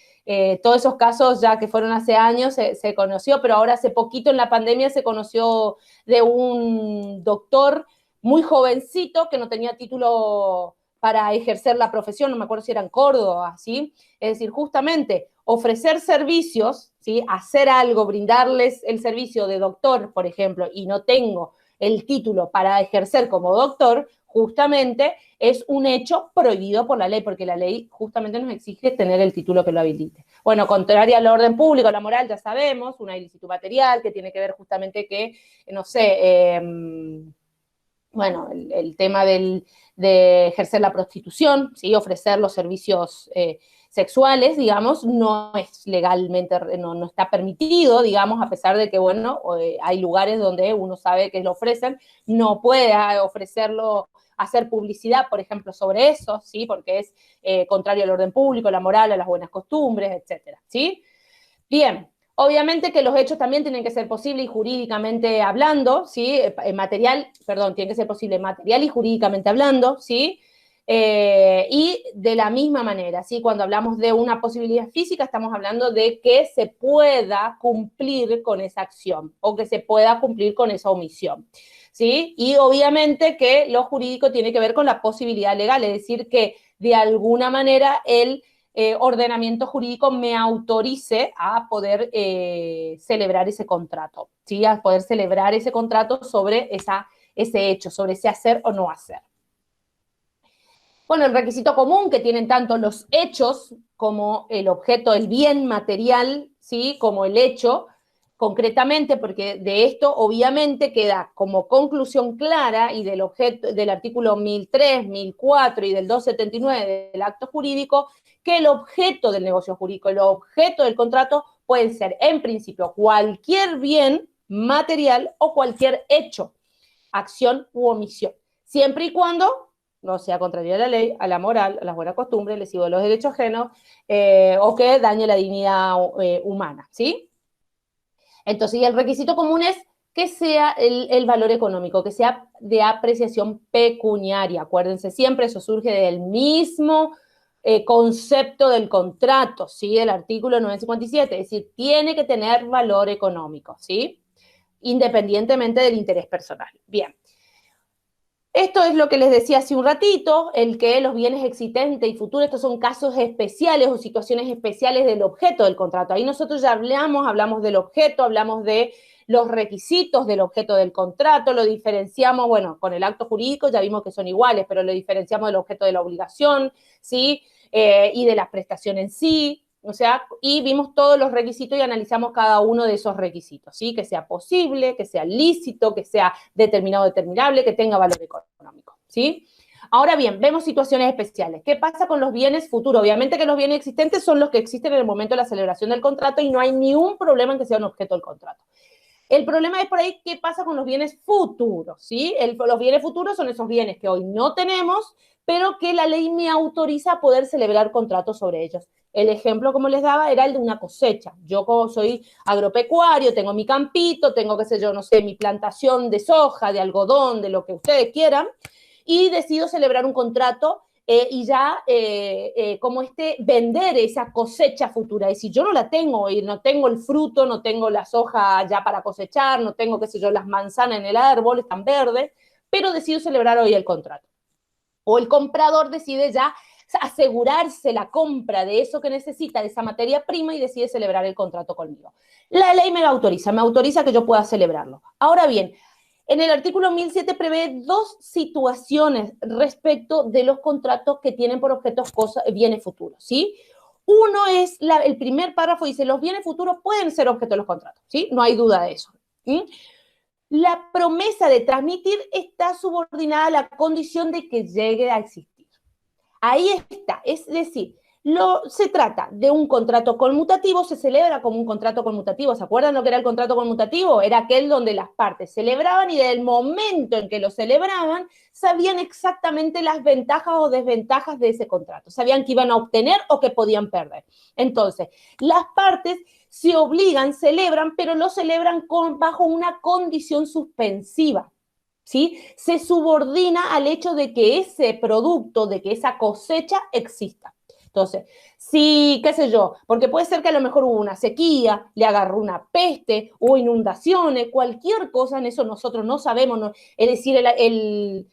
todos esos casos ya que fueron hace años se conoció, pero ahora hace poquito en la pandemia se conoció de un doctor muy jovencito que no tenía título para ejercer la profesión, no me acuerdo si era en Córdoba, ¿sí? Es decir, justamente ofrecer servicios, ¿sí? Hacer algo, brindarles el servicio de doctor, por ejemplo, y no tengo el título para ejercer como doctor, justamente es un hecho prohibido por la ley, porque la ley justamente nos exige tener el título que lo habilite. Bueno, contrario al orden público, la moral, ya sabemos, una ilicitud material que tiene que ver justamente que, no sé, bueno, el tema de ejercer la prostitución, ¿sí? Ofrecer los servicios sexuales, digamos, no es legalmente, no está permitido, digamos, a pesar de que, bueno, hay lugares donde uno sabe que lo ofrecen, no puede ofrecerlo, hacer publicidad, por ejemplo, sobre eso, ¿sí? Porque es contrario al orden público, la moral, a las buenas costumbres, etcétera, ¿sí? Bien, obviamente que los hechos también tienen que ser posibles y jurídicamente hablando, ¿sí? Tiene que ser posible material y jurídicamente hablando, ¿sí? Y de la misma manera, ¿sí? Cuando hablamos de una posibilidad física, estamos hablando de que se pueda cumplir con esa acción o que se pueda cumplir con esa omisión, ¿sí? Y obviamente que lo jurídico tiene que ver con la posibilidad legal, es decir, que de alguna manera el ordenamiento jurídico me autorice a poder celebrar ese contrato, ¿sí? A poder celebrar ese contrato sobre ese hecho, sobre ese hacer o no hacer. Bueno, el requisito común que tienen tanto los hechos como el objeto, el bien material, ¿sí? Como el hecho, concretamente, porque de esto obviamente queda como conclusión clara y del objeto del artículo 1003, 1004 y del 279 del acto jurídico, que el objeto del negocio jurídico, el objeto del contrato pueden ser en principio cualquier bien material o cualquier hecho, acción u omisión, siempre y cuando no sea contrario a la ley, a la moral, a las buenas costumbres, lesivo de los derechos ajenos, o que dañe la dignidad humana, ¿sí? Entonces, y el requisito común es que sea el valor económico, que sea de apreciación pecuniaria. Acuérdense siempre, eso surge del mismo concepto del contrato, ¿sí? Del artículo 957, es decir, tiene que tener valor económico, ¿sí? Independientemente del interés personal. Bien. Esto es lo que les decía hace un ratito, el que los bienes existentes y futuros, estos son casos especiales o situaciones especiales del objeto del contrato. Ahí nosotros ya hablamos del objeto, hablamos de los requisitos del objeto del contrato, lo diferenciamos, bueno, con el acto jurídico ya vimos que son iguales, pero lo diferenciamos del objeto de la obligación, ¿sí? Y de la prestación en sí, o sea, y vimos todos los requisitos y analizamos cada uno de esos requisitos, ¿sí? Que sea posible, que sea lícito, que sea determinado, determinable, que tenga valor económico, ¿sí? Ahora bien, vemos situaciones especiales. ¿Qué pasa con los bienes futuros? Obviamente que los bienes existentes son los que existen en el momento de la celebración del contrato y no hay ningún problema en que sea un objeto del contrato. El problema es por ahí qué pasa con los bienes futuros, ¿sí? Los bienes futuros son esos bienes que hoy no tenemos, pero que la ley me autoriza a poder celebrar contratos sobre ellos. El ejemplo, como les daba, era el de una cosecha. Yo como soy agropecuario, tengo mi campito, tengo, qué sé yo, no sé, mi plantación de soja, de algodón, de lo que ustedes quieran, y decido celebrar un contrato y ya como vender esa cosecha futura. Y si yo no la tengo y no tengo el fruto, no tengo la soja ya para cosechar, no tengo, qué sé yo, las manzanas en el árbol, están verdes, pero decido celebrar hoy el contrato. O el comprador decide ya asegurarse la compra de eso que necesita, de esa materia prima, y decide celebrar el contrato conmigo. La ley me autoriza que yo pueda celebrarlo. Ahora bien, en el artículo 1007 prevé dos situaciones respecto de los contratos que tienen por objeto bienes futuros, ¿sí? Uno es, el primer párrafo dice, los bienes futuros pueden ser objeto de los contratos, ¿sí? No hay duda de eso. ¿Sí? La promesa de transmitir está subordinada a la condición de que llegue a existir. Ahí está, es decir, se trata de un contrato conmutativo, se celebra como un contrato conmutativo. ¿Se acuerdan lo que era el contrato conmutativo? Era aquel donde las partes celebraban y desde el momento en que lo celebraban, sabían exactamente las ventajas o desventajas de ese contrato. Sabían que iban a obtener o que podían perder. Entonces, las partes se obligan, celebran, pero lo celebran bajo una condición suspensiva. ¿Sí? Se subordina al hecho de que ese producto, de que esa cosecha exista. Entonces, sí, qué sé yo, porque puede ser que a lo mejor hubo una sequía, le agarró una peste, hubo inundaciones, cualquier cosa en eso nosotros no sabemos, ¿no? Es decir, el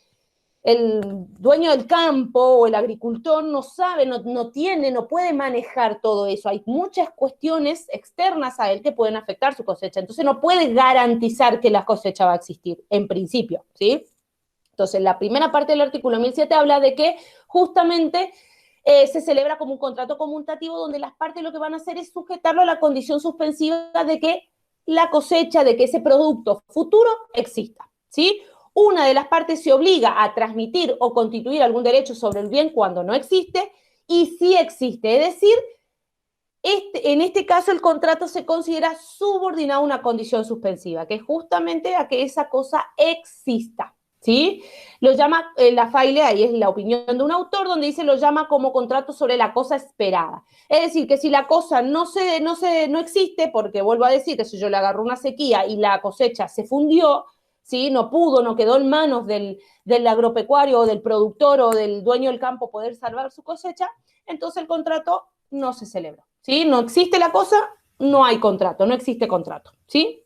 dueño del campo o el agricultor no sabe, no tiene, no puede manejar todo eso. Hay muchas cuestiones externas a él que pueden afectar su cosecha. Entonces no puede garantizar que la cosecha va a existir, en principio, ¿sí? Entonces la primera parte del artículo 1007 habla de que justamente se celebra como un contrato conmutativo donde las partes lo que van a hacer es sujetarlo a la condición suspensiva de que la cosecha, de que ese producto futuro exista, ¿sí? Una de las partes se obliga a transmitir o constituir algún derecho sobre el bien cuando no existe, y sí existe. Es decir, en este caso el contrato se considera subordinado a una condición suspensiva, que es justamente a que esa cosa exista, ¿sí? Lo llama la Faile, ahí es la opinión de un autor, donde dice lo llama como contrato sobre la cosa esperada. Es decir, que si la cosa no existe, porque vuelvo a decir que si yo le agarro una sequía y la cosecha se fundió, ¿sí? No pudo, no quedó en manos del agropecuario o del productor o del dueño del campo poder salvar su cosecha, entonces el contrato no se celebra, ¿sí? No existe la cosa, no hay contrato, no existe contrato, ¿sí?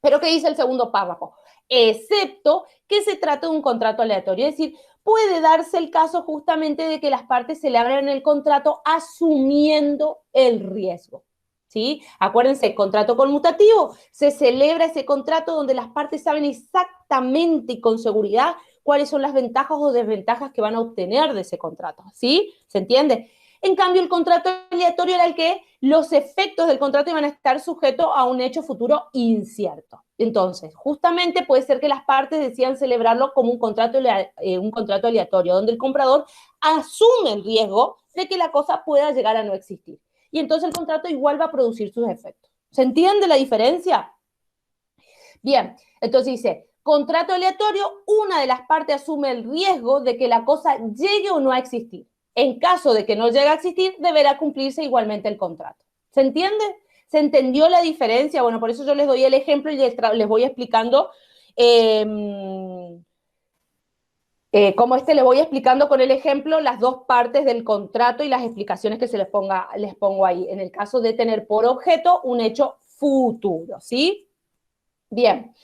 Pero ¿qué dice el segundo párrafo? Excepto que se trata de un contrato aleatorio, es decir, puede darse el caso justamente de que las partes celebren el contrato asumiendo el riesgo, ¿sí? Acuérdense, el contrato conmutativo, se celebra ese contrato donde las partes saben exactamente y con seguridad cuáles son las ventajas o desventajas que van a obtener de ese contrato, ¿sí? ¿Se entiende? En cambio, el contrato aleatorio era el que los efectos del contrato iban a estar sujetos a un hecho futuro incierto. Entonces, justamente puede ser que las partes decidan celebrarlo como un contrato aleatorio, donde el comprador asume el riesgo de que la cosa pueda llegar a no existir. Y entonces el contrato igual va a producir sus efectos. ¿Se entiende la diferencia? Bien, entonces dice, Contrato aleatorio, una de las partes asume el riesgo de que la cosa llegue o no a existir. En caso de que no llegue a existir, deberá cumplirse igualmente el contrato. ¿Se entiende? ¿Se entendió la diferencia? Bueno, por eso yo les doy el ejemplo y les voy explicando como les voy explicando con el ejemplo las dos partes del contrato y las explicaciones que les pongo ahí. En el caso de tener por objeto un hecho futuro, ¿sí? Bien.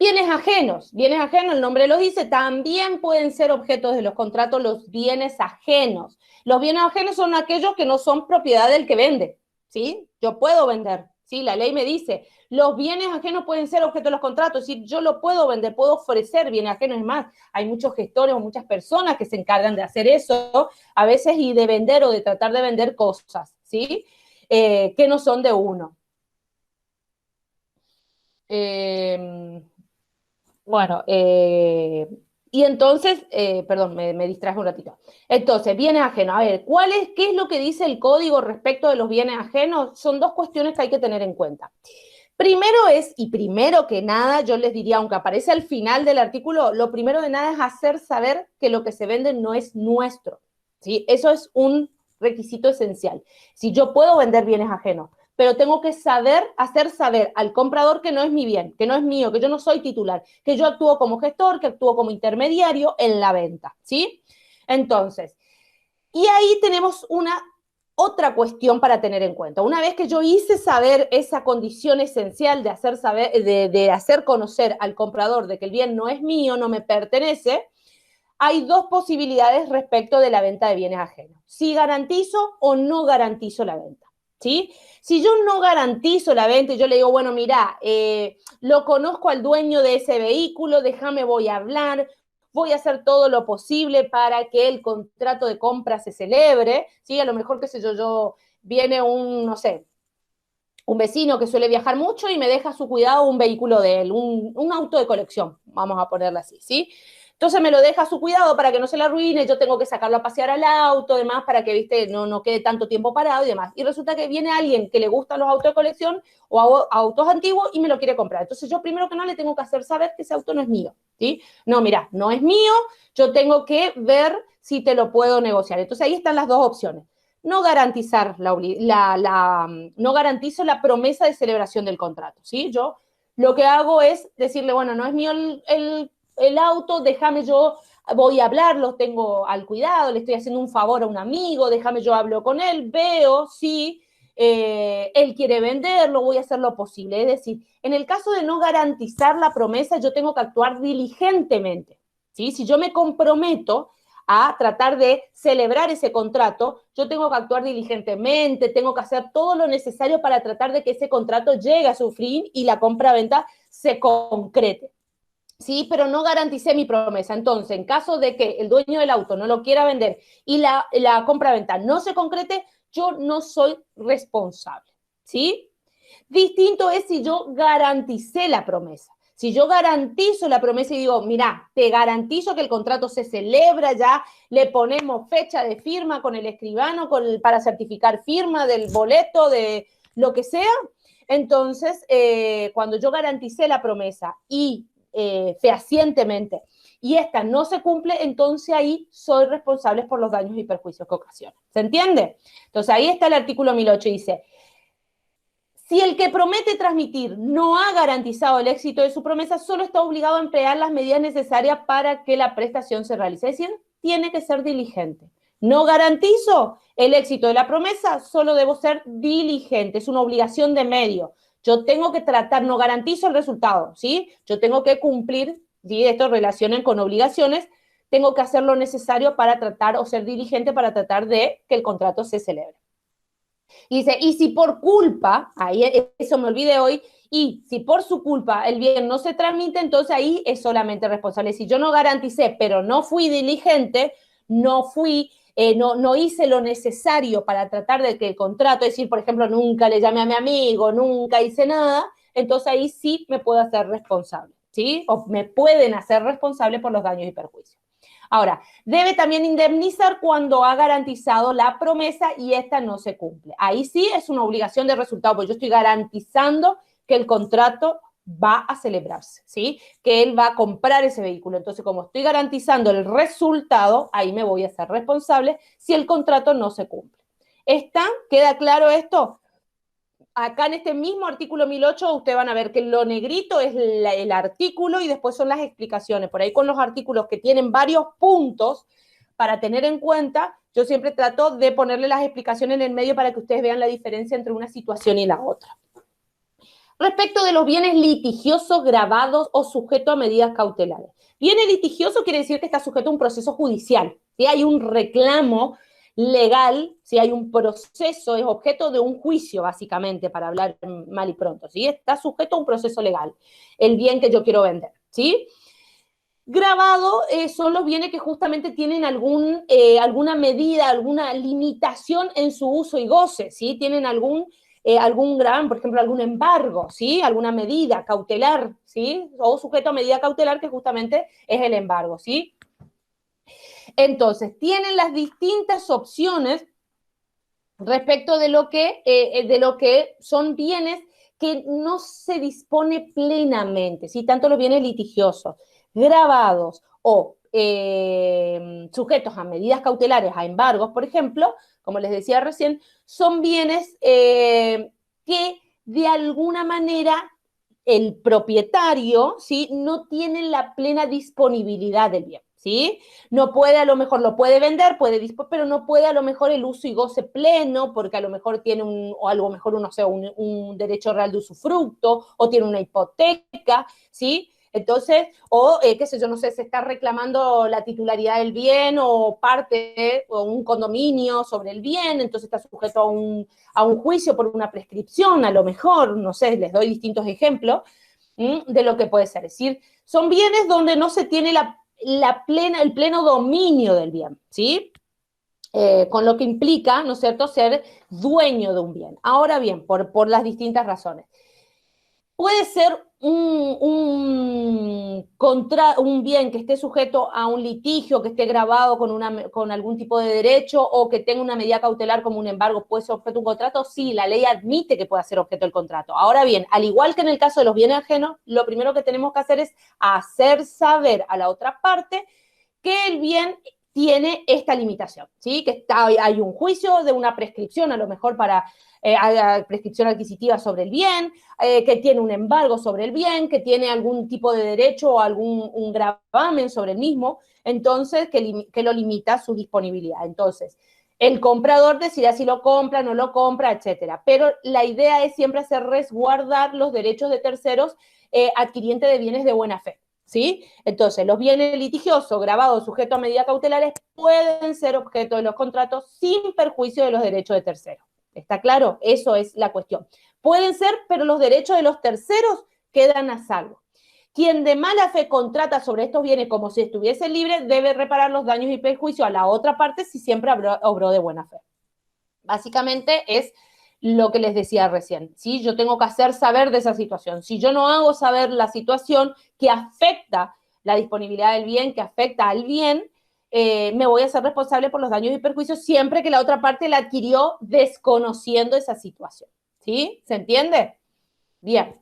Bienes ajenos, el nombre lo dice, también pueden ser objetos de los contratos los bienes ajenos. Los bienes ajenos son aquellos que no son propiedad del que vende, ¿sí? Yo puedo vender, ¿sí? La ley me dice, los bienes ajenos pueden ser objeto de los contratos, ¿sí? Yo lo puedo vender, puedo ofrecer bienes ajenos, es más, hay muchos gestores o muchas personas que se encargan de hacer eso, a veces y de vender o de tratar de vender cosas, ¿sí? Que no son de uno. Bueno, y entonces, perdón, me distraje un ratito. Entonces, bienes ajenos. A ver, ¿qué es lo que dice el código respecto de los bienes ajenos? Son dos cuestiones que hay que tener en cuenta. Primero que nada, yo les diría, aunque aparece al final del artículo, lo primero de nada es hacer saber que lo que se vende no es nuestro, ¿sí? Eso es un requisito esencial. Si yo puedo vender bienes ajenos, pero tengo que hacer saber al comprador que no es mi bien, que no es mío, que yo no soy titular, que yo actúo como gestor, que actúo como intermediario en la venta, ¿sí? Entonces, y ahí tenemos otra cuestión para tener en cuenta. Una vez que yo hice saber esa condición esencial de hacer conocer al comprador de que el bien no es mío, no me pertenece, hay dos posibilidades respecto de la venta de bienes ajenos. Si garantizo o no garantizo la venta, ¿sí? Si yo no garantizo la venta y yo le digo, bueno, mira, lo conozco al dueño de ese vehículo, déjame, voy a hablar, voy a hacer todo lo posible para que el contrato de compra se celebre, ¿sí? A lo mejor, qué sé yo, viene no sé, un vecino que suele viajar mucho y me deja a su cuidado un vehículo de él, un auto de colección, vamos a ponerlo así, ¿sí? Entonces me lo deja a su cuidado para que no se le arruine, yo tengo que sacarlo a pasear al auto, demás, para que, viste, no quede tanto tiempo parado y demás. Y resulta que viene alguien que le gustan los autos de colección o autos antiguos y me lo quiere comprar. Entonces yo primero que nada le tengo que hacer saber que ese auto no es mío, ¿sí? No, mira, no es mío, yo tengo que ver si te lo puedo negociar. Entonces ahí están las dos opciones. No garantizar no garantizo la promesa de celebración del contrato, ¿sí? Yo lo que hago es decirle, bueno, no es mío el auto, déjame yo, voy a hablar, lo tengo al cuidado, le estoy haciendo un favor a un amigo, déjame yo hablo con él, veo si él quiere venderlo, voy a hacer lo posible. Es decir, en el caso de no garantizar la promesa, yo tengo que actuar diligentemente, ¿sí? Si yo me comprometo a tratar de celebrar ese contrato, yo tengo que actuar diligentemente, tengo que hacer todo lo necesario para tratar de que ese contrato llegue a su fin y la compra-venta se concrete. Sí, pero no garanticé mi promesa. Entonces, en caso de que el dueño del auto no lo quiera vender y la compra-venta no se concrete, yo no soy responsable, ¿sí? Distinto es si yo garanticé la promesa. Si yo garantizo la promesa y digo, mira, te garantizo que el contrato se celebra ya, le ponemos fecha de firma con el escribano para certificar firma del boleto, de lo que sea. Entonces, cuando yo garanticé la promesa y fehacientemente y esta no se cumple, entonces ahí soy responsable por los daños y perjuicios que ocasiona. ¿Se entiende? Entonces ahí está el artículo 1008 y dice, si el que promete transmitir no ha garantizado el éxito de su promesa, solo está obligado a emplear las medidas necesarias para que la prestación se realice. Es decir, tiene que ser diligente. No garantizo el éxito de la promesa, solo debo ser diligente. Es una obligación de medio. Yo tengo que tratar, no garantizo el resultado, ¿sí? Yo tengo que cumplir, ¿sí? Esto relacionen con obligaciones, tengo que hacer lo necesario para tratar o ser diligente para tratar de que el contrato se celebre. Y dice, y si por culpa, ahí eso me olvidé hoy, y si por su culpa el bien no se transmite, entonces ahí es solamente responsable. Si yo no garanticé, pero no fui diligente, no hice lo necesario para tratar de que el contrato, es decir, por ejemplo, nunca le llamé a mi amigo, nunca hice nada, entonces ahí sí me puedo hacer responsable, ¿sí? O me pueden hacer responsable por los daños y perjuicios. Ahora, debe también indemnizar cuando ha garantizado la promesa y esta no se cumple. Ahí sí es una obligación de resultado, porque yo estoy garantizando que el contrato va a celebrarse, ¿sí? Que él va a comprar ese vehículo. Entonces, como estoy garantizando el resultado, ahí me voy a hacer responsable si el contrato no se cumple. ¿Está? ¿Queda claro esto? Acá en este mismo artículo 1008 ustedes van a ver que lo negrito es el artículo y después son las explicaciones. Por ahí con los artículos que tienen varios puntos para tener en cuenta, yo siempre trato de ponerle las explicaciones en el medio para que ustedes vean la diferencia entre una situación y la otra. Respecto de los bienes litigiosos, gravados o sujetos a medidas cautelares. Bienes litigioso quiere decir que está sujeto a un proceso judicial. Si hay un reclamo legal, si hay un proceso, es objeto de un juicio, básicamente, para hablar mal y pronto, ¿sí? Está sujeto a un proceso legal, el bien que yo quiero vender, ¿sí? Grabado son los bienes que justamente tienen alguna medida, alguna limitación en su uso y goce, ¿sí? Tienen algún gravamen, por ejemplo, algún embargo, ¿sí? Alguna medida cautelar, ¿sí? O sujeto a medida cautelar, que justamente es el embargo, ¿sí? Entonces, tienen las distintas opciones respecto de lo que son bienes que no se dispone plenamente, ¿sí? Tanto los bienes litigiosos, grabados o sujetos a medidas cautelares, a embargos, por ejemplo, como les decía recién, son bienes que de alguna manera el propietario, ¿sí? No tiene la plena disponibilidad del bien, ¿sí? No puede, a lo mejor lo puede vender, pero no puede a lo mejor el uso y goce pleno, porque a lo mejor tiene o a lo mejor un derecho real de usufructo, o tiene una hipoteca, ¿sí? Entonces, o qué sé yo, no sé, se está reclamando la titularidad del bien o parte o un condominio sobre el bien, entonces está sujeto a un juicio por una prescripción, a lo mejor, no sé, les doy distintos ejemplos de lo que puede ser. Es decir, son bienes donde no se tiene el pleno dominio del bien, ¿sí? Con lo que implica, ¿no es cierto?, ser dueño de un bien. Ahora bien, por las distintas razones. Puede ser un bien que esté sujeto a un litigio, que esté grabado con algún tipo de derecho o que tenga una medida cautelar como un embargo, puede ser objeto de un contrato. Sí, la ley admite que pueda ser objeto del contrato. Ahora bien, al igual que en el caso de los bienes ajenos, lo primero que tenemos que hacer es hacer saber a la otra parte que el bien tiene esta limitación, ¿sí? Que hay un juicio de una prescripción, a lo mejor para prescripción adquisitiva sobre el bien, que tiene un embargo sobre el bien, que tiene algún tipo de derecho o un gravamen sobre el mismo, entonces que lo limita su disponibilidad. Entonces, el comprador decide si lo compra, no lo compra, etcétera. Pero la idea es siempre hacer resguardar los derechos de terceros adquirientes de bienes de buena fe, ¿sí? Entonces, los bienes litigiosos gravados sujetos a medidas cautelares pueden ser objeto de los contratos sin perjuicio de los derechos de terceros. ¿Está claro? Eso es la cuestión. Pueden ser, pero los derechos de los terceros quedan a salvo. Quien de mala fe contrata sobre estos bienes como si estuviese libre debe reparar los daños y perjuicios a la otra parte si siempre obró de buena fe. Básicamente es lo que les decía recién, ¿sí? Yo tengo que hacer saber de esa situación. Si yo no hago saber la situación que afecta la disponibilidad del bien, que afecta al bien, me voy a hacer responsable por los daños y perjuicios siempre que la otra parte la adquirió desconociendo esa situación, ¿sí? ¿Se entiende? Bien.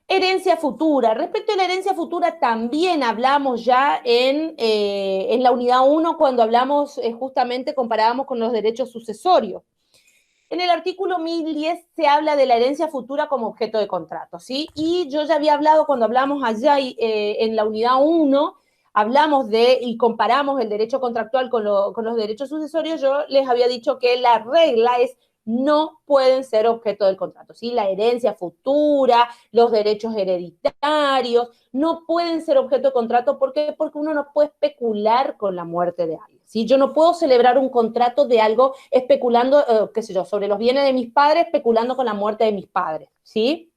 Herencia futura. Respecto a la herencia futura, también hablamos ya en la unidad 1 cuando hablamos justamente, comparábamos con los derechos sucesorios. En el artículo 1010 se habla de la herencia futura como objeto de contrato, ¿sí? Y yo ya había hablado cuando hablamos allá en la unidad 1, hablamos y comparamos el derecho contractual con los derechos sucesorios, yo les había dicho que la regla es no pueden ser objeto del contrato, ¿sí? La herencia futura, los derechos hereditarios, no pueden ser objeto de contrato. ¿Por qué? Porque uno no puede especular con la muerte de alguien, ¿sí? Yo no puedo celebrar un contrato de algo especulando, qué sé yo, sobre los bienes de mis padres, especulando con la muerte de mis padres, ¿sí?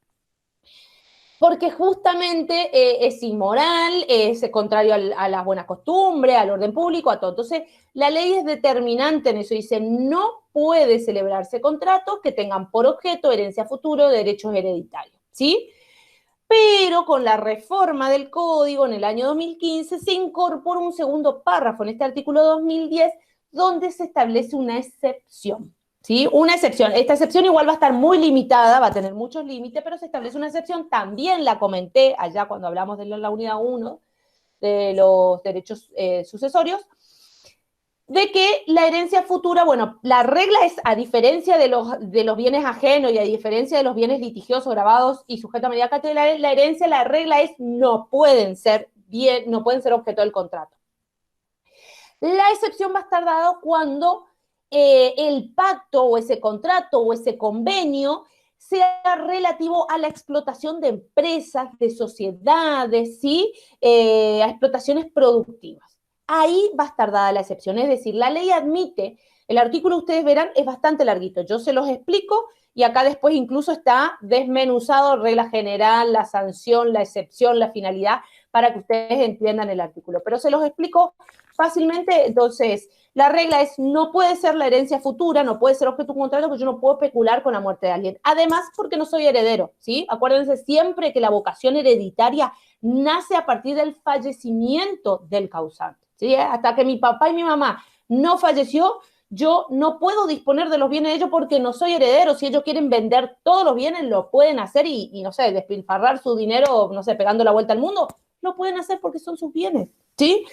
Porque justamente es inmoral, es contrario a las buenas costumbres, al orden público, a todo. Entonces, la ley es determinante en eso. Dice, no puede celebrarse contratos que tengan por objeto herencia futuro, derechos hereditarios, ¿sí? Pero con la reforma del Código en el año 2015 se incorpora un segundo párrafo en este artículo 2010 donde se establece una excepción. ¿sí? Una excepción. Esta excepción igual va a estar muy limitada, va a tener muchos límites, pero se establece una excepción. También la comenté allá cuando hablamos de la unidad 1 de los derechos sucesorios, de que la herencia futura, bueno, la regla es, a diferencia de los bienes ajenos y a diferencia de los bienes litigiosos, grabados y sujetos a medida cautelar, la herencia, la regla es no pueden ser objeto del contrato. La excepción va a estar dada cuando el pacto o ese contrato o ese convenio sea relativo a la explotación de empresas, de sociedades, ¿sí? A explotaciones productivas. Ahí va a estar dada la excepción, es decir, la ley admite, el artículo ustedes verán es bastante larguito, yo se los explico y acá después incluso está desmenuzado regla general, la sanción, la excepción, la finalidad, para que ustedes entiendan el artículo, pero se los explico fácilmente. Entonces, la regla es, no puede ser la herencia futura, no puede ser objeto de un contrato, porque yo no puedo especular con la muerte de alguien. Además, porque no soy heredero, ¿sí? Acuérdense siempre que la vocación hereditaria nace a partir del fallecimiento del causante, ¿sí? Hasta que mi papá y mi mamá no falleció, yo no puedo disponer de los bienes de ellos porque no soy heredero. Si ellos quieren vender todos los bienes, lo pueden hacer y no sé, despilfarrar su dinero, no sé, pegando la vuelta al mundo, lo pueden hacer porque son sus bienes, ¿sí?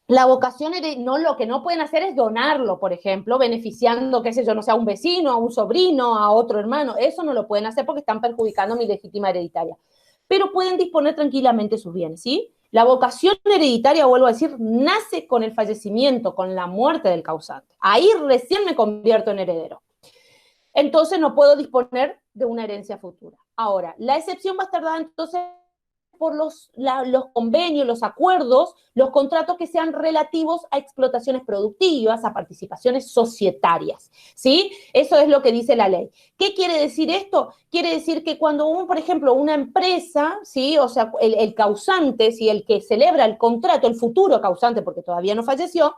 La vocación, no, lo que no pueden hacer es donarlo, por ejemplo, beneficiando, qué sé yo, no sé, a un vecino, a un sobrino, a otro hermano. Eso no lo pueden hacer porque están perjudicando mi legítima hereditaria. Pero pueden disponer tranquilamente sus bienes, ¿sí? La vocación hereditaria, vuelvo a decir, nace con el fallecimiento, con la muerte del causante. Ahí recién me convierto en heredero. Entonces no puedo disponer de una herencia futura. Ahora, la excepción va a estar dada entonces por los convenios, los acuerdos, los contratos que sean relativos a explotaciones productivas, a participaciones societarias, ¿sí? Eso es lo que dice la ley. ¿Qué quiere decir esto? Quiere decir que cuando, por ejemplo, una empresa, ¿sí? O sea, el causante, ¿sí? El que celebra el contrato, el futuro causante, porque todavía no falleció,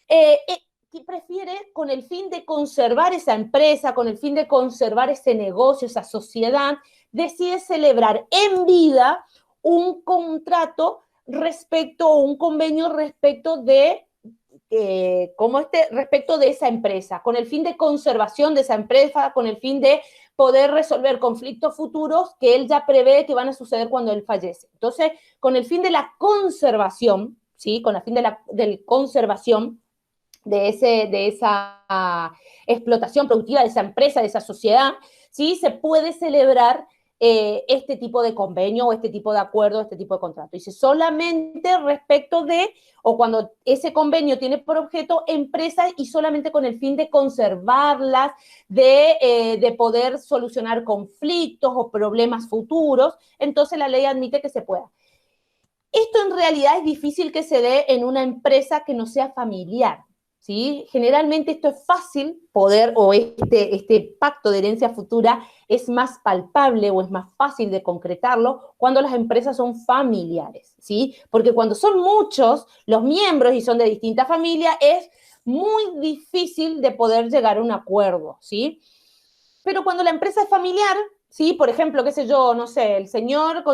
que prefiere, con el fin de conservar esa empresa, con el fin de conservar ese negocio, esa sociedad, decide celebrar en vida un contrato respecto, o un convenio respecto de, respecto de esa empresa, con el fin de conservación de esa empresa, con el fin de poder resolver conflictos futuros que él ya prevé que van a suceder cuando él fallece. Entonces, con el fin de la conservación, ¿sí? Con el fin de la conservación de esa explotación productiva, de esa empresa, de esa sociedad, ¿sí? Se puede celebrar este tipo de convenio o este tipo de acuerdo, este tipo de contrato. Dice, solamente respecto de, o cuando ese convenio tiene por objeto empresas y solamente con el fin de conservarlas, de poder solucionar conflictos o problemas futuros, entonces la ley admite que se pueda. Esto en realidad es difícil que se dé en una empresa que no sea familiar, ¿sí? Generalmente esto es fácil poder, o este pacto de herencia futura es más palpable o es más fácil de concretarlo cuando las empresas son familiares, ¿sí? Porque cuando son muchos los miembros y son de distintas familias, es muy difícil de poder llegar a un acuerdo, ¿sí? Pero cuando la empresa es familiar, ¿sí? Por ejemplo, qué sé yo, no sé, el señor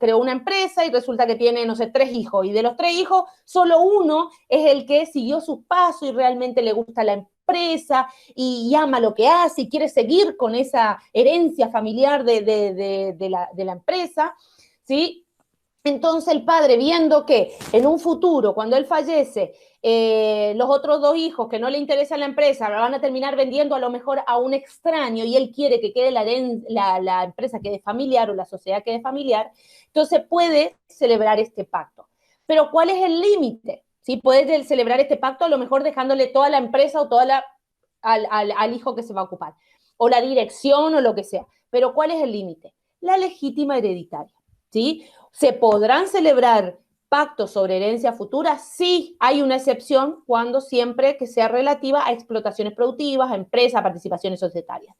creó una empresa y resulta que tiene, no sé, 3 hijos, y de los 3 hijos, solo uno es el que siguió sus pasos y realmente le gusta la empresa y ama lo que hace y quiere seguir con esa herencia familiar de la empresa, ¿sí? Entonces el padre, viendo que en un futuro, cuando él fallece, los otros 2 hijos que no le interesa la empresa la van a terminar vendiendo a lo mejor a un extraño y él quiere que quede la empresa quede familiar o la sociedad quede familiar, entonces puede celebrar este pacto. Pero ¿cuál es el límite? ¿Sí? Puede celebrar este pacto a lo mejor dejándole toda la empresa o toda al hijo que se va a ocupar, o la dirección o lo que sea. Pero ¿cuál es el límite? La legítima hereditaria, ¿sí? ¿Se podrán celebrar pactos sobre herencia futura? Sí, hay una excepción cuando siempre que sea relativa a explotaciones productivas, a empresas, a participaciones societarias.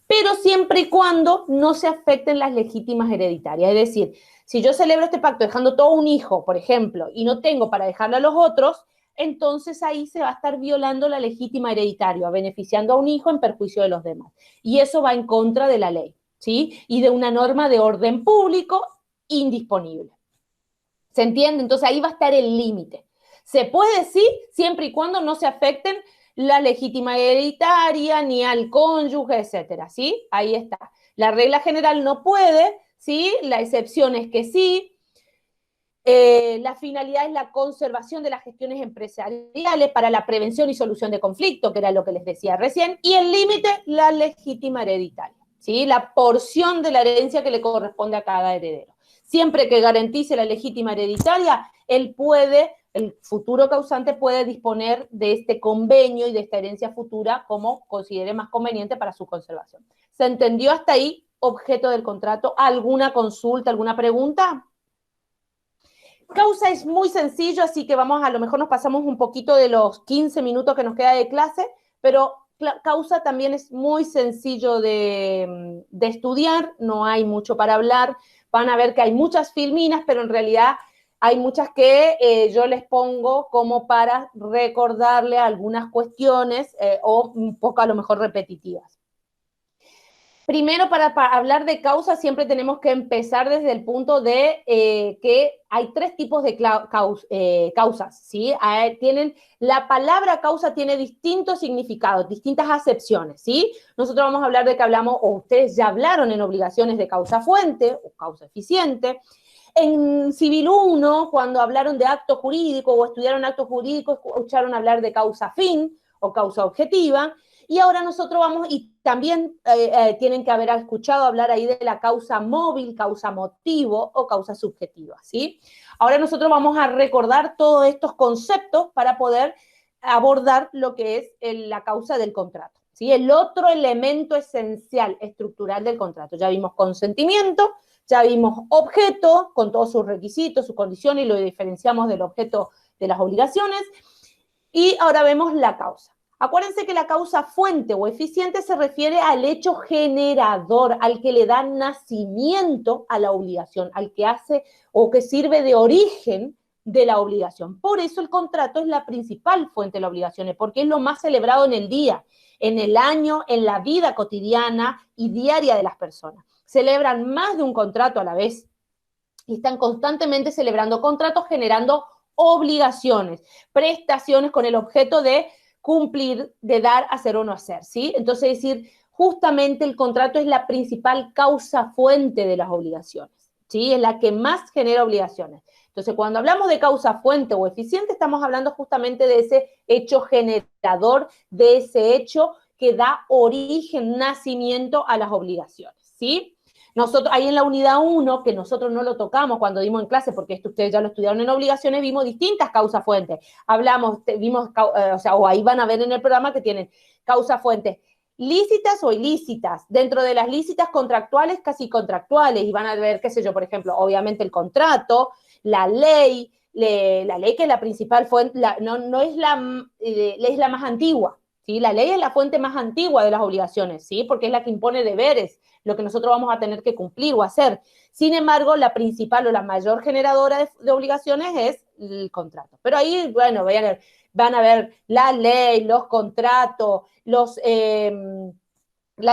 Pero siempre y cuando no se afecten las legítimas hereditarias. Es decir, si yo celebro este pacto dejando todo un hijo, por ejemplo, y no tengo para dejarle a los otros, entonces ahí se va a estar violando la legítima hereditaria, beneficiando a un hijo en perjuicio de los demás. Y eso va en contra de la ley, ¿sí? Y de una norma de orden público indisponible. ¿Se entiende? Entonces ahí va a estar el límite. Se puede, sí, siempre y cuando no se afecten la legítima hereditaria, ni al cónyuge, etcétera, ¿sí? Ahí está. La regla general no puede, ¿sí? La excepción es que sí. La finalidad es la conservación de las gestiones empresariales para la prevención y solución de conflicto, que era lo que les decía recién, y el límite, la legítima hereditaria, ¿sí? La porción de la herencia que le corresponde a cada heredero. Siempre que garantice la legítima hereditaria, él puede, el futuro causante puede disponer de este convenio y de esta herencia futura como considere más conveniente para su conservación. ¿Se entendió hasta ahí? Objeto del contrato. ¿Alguna consulta, alguna pregunta? Causa es muy sencillo, así que vamos, a lo mejor nos pasamos un poquito de los 15 minutos que nos queda de clase, pero causa también es muy sencillo de estudiar, no hay mucho para hablar, van a ver que hay muchas filminas, pero en realidad hay muchas que yo les pongo como para recordarle algunas cuestiones o un poco a lo mejor repetitivas. Primero, para hablar de causa, siempre tenemos que empezar desde el punto de que hay tres tipos de causas, ¿sí? La palabra causa tiene distintos significados, distintas acepciones, ¿sí? Nosotros vamos a hablar de que hablamos, o ustedes ya hablaron en obligaciones de causa fuente o causa eficiente. En Civil 1, cuando hablaron de acto jurídico o estudiaron acto jurídico, escucharon hablar de causa fin o causa objetiva. Y ahora nosotros vamos, y también tienen que haber escuchado hablar ahí de la causa móvil, causa motivo o causa subjetiva, ¿sí? Ahora nosotros vamos a recordar todos estos conceptos para poder abordar lo que es la causa del contrato, ¿sí? El otro elemento esencial, estructural del contrato. Ya vimos consentimiento, ya vimos objeto, con todos sus requisitos, sus condiciones, y lo diferenciamos del objeto de las obligaciones. Y ahora vemos la causa. Acuérdense que la causa fuente o eficiente se refiere al hecho generador, al que le da nacimiento a la obligación, al que hace o que sirve de origen de la obligación. Por eso el contrato es la principal fuente de las obligaciones, porque es lo más celebrado en el día, en el año, en la vida cotidiana y diaria de las personas. Celebran más de un contrato a la vez y están constantemente celebrando contratos, generando obligaciones, prestaciones con el objeto de cumplir, de dar, hacer o no hacer, ¿sí? Entonces, es decir, justamente el contrato es la principal causa fuente de las obligaciones, ¿sí? Es la que más genera obligaciones. Entonces, cuando hablamos de causa fuente o eficiente, estamos hablando justamente de ese hecho generador, de ese hecho que da origen, nacimiento a las obligaciones, ¿sí? Nosotros, ahí en la unidad 1, que nosotros no lo tocamos cuando dimos en clase, porque esto ustedes ya lo estudiaron en obligaciones, vimos distintas causas fuentes. Vimos, o ahí van a ver en el programa que tienen causas fuentes lícitas o ilícitas. Dentro de las lícitas, contractuales, casi contractuales, y van a ver, qué sé yo, por ejemplo, obviamente el contrato, la ley que es la principal fuente, no es es la más antigua, ¿sí? La ley es la fuente más antigua de las obligaciones, ¿sí? Porque es la que impone deberes, lo que nosotros vamos a tener que cumplir o hacer. Sin embargo, la principal o la mayor generadora de obligaciones es el contrato. Pero ahí, bueno, van a ver la ley, los contratos, las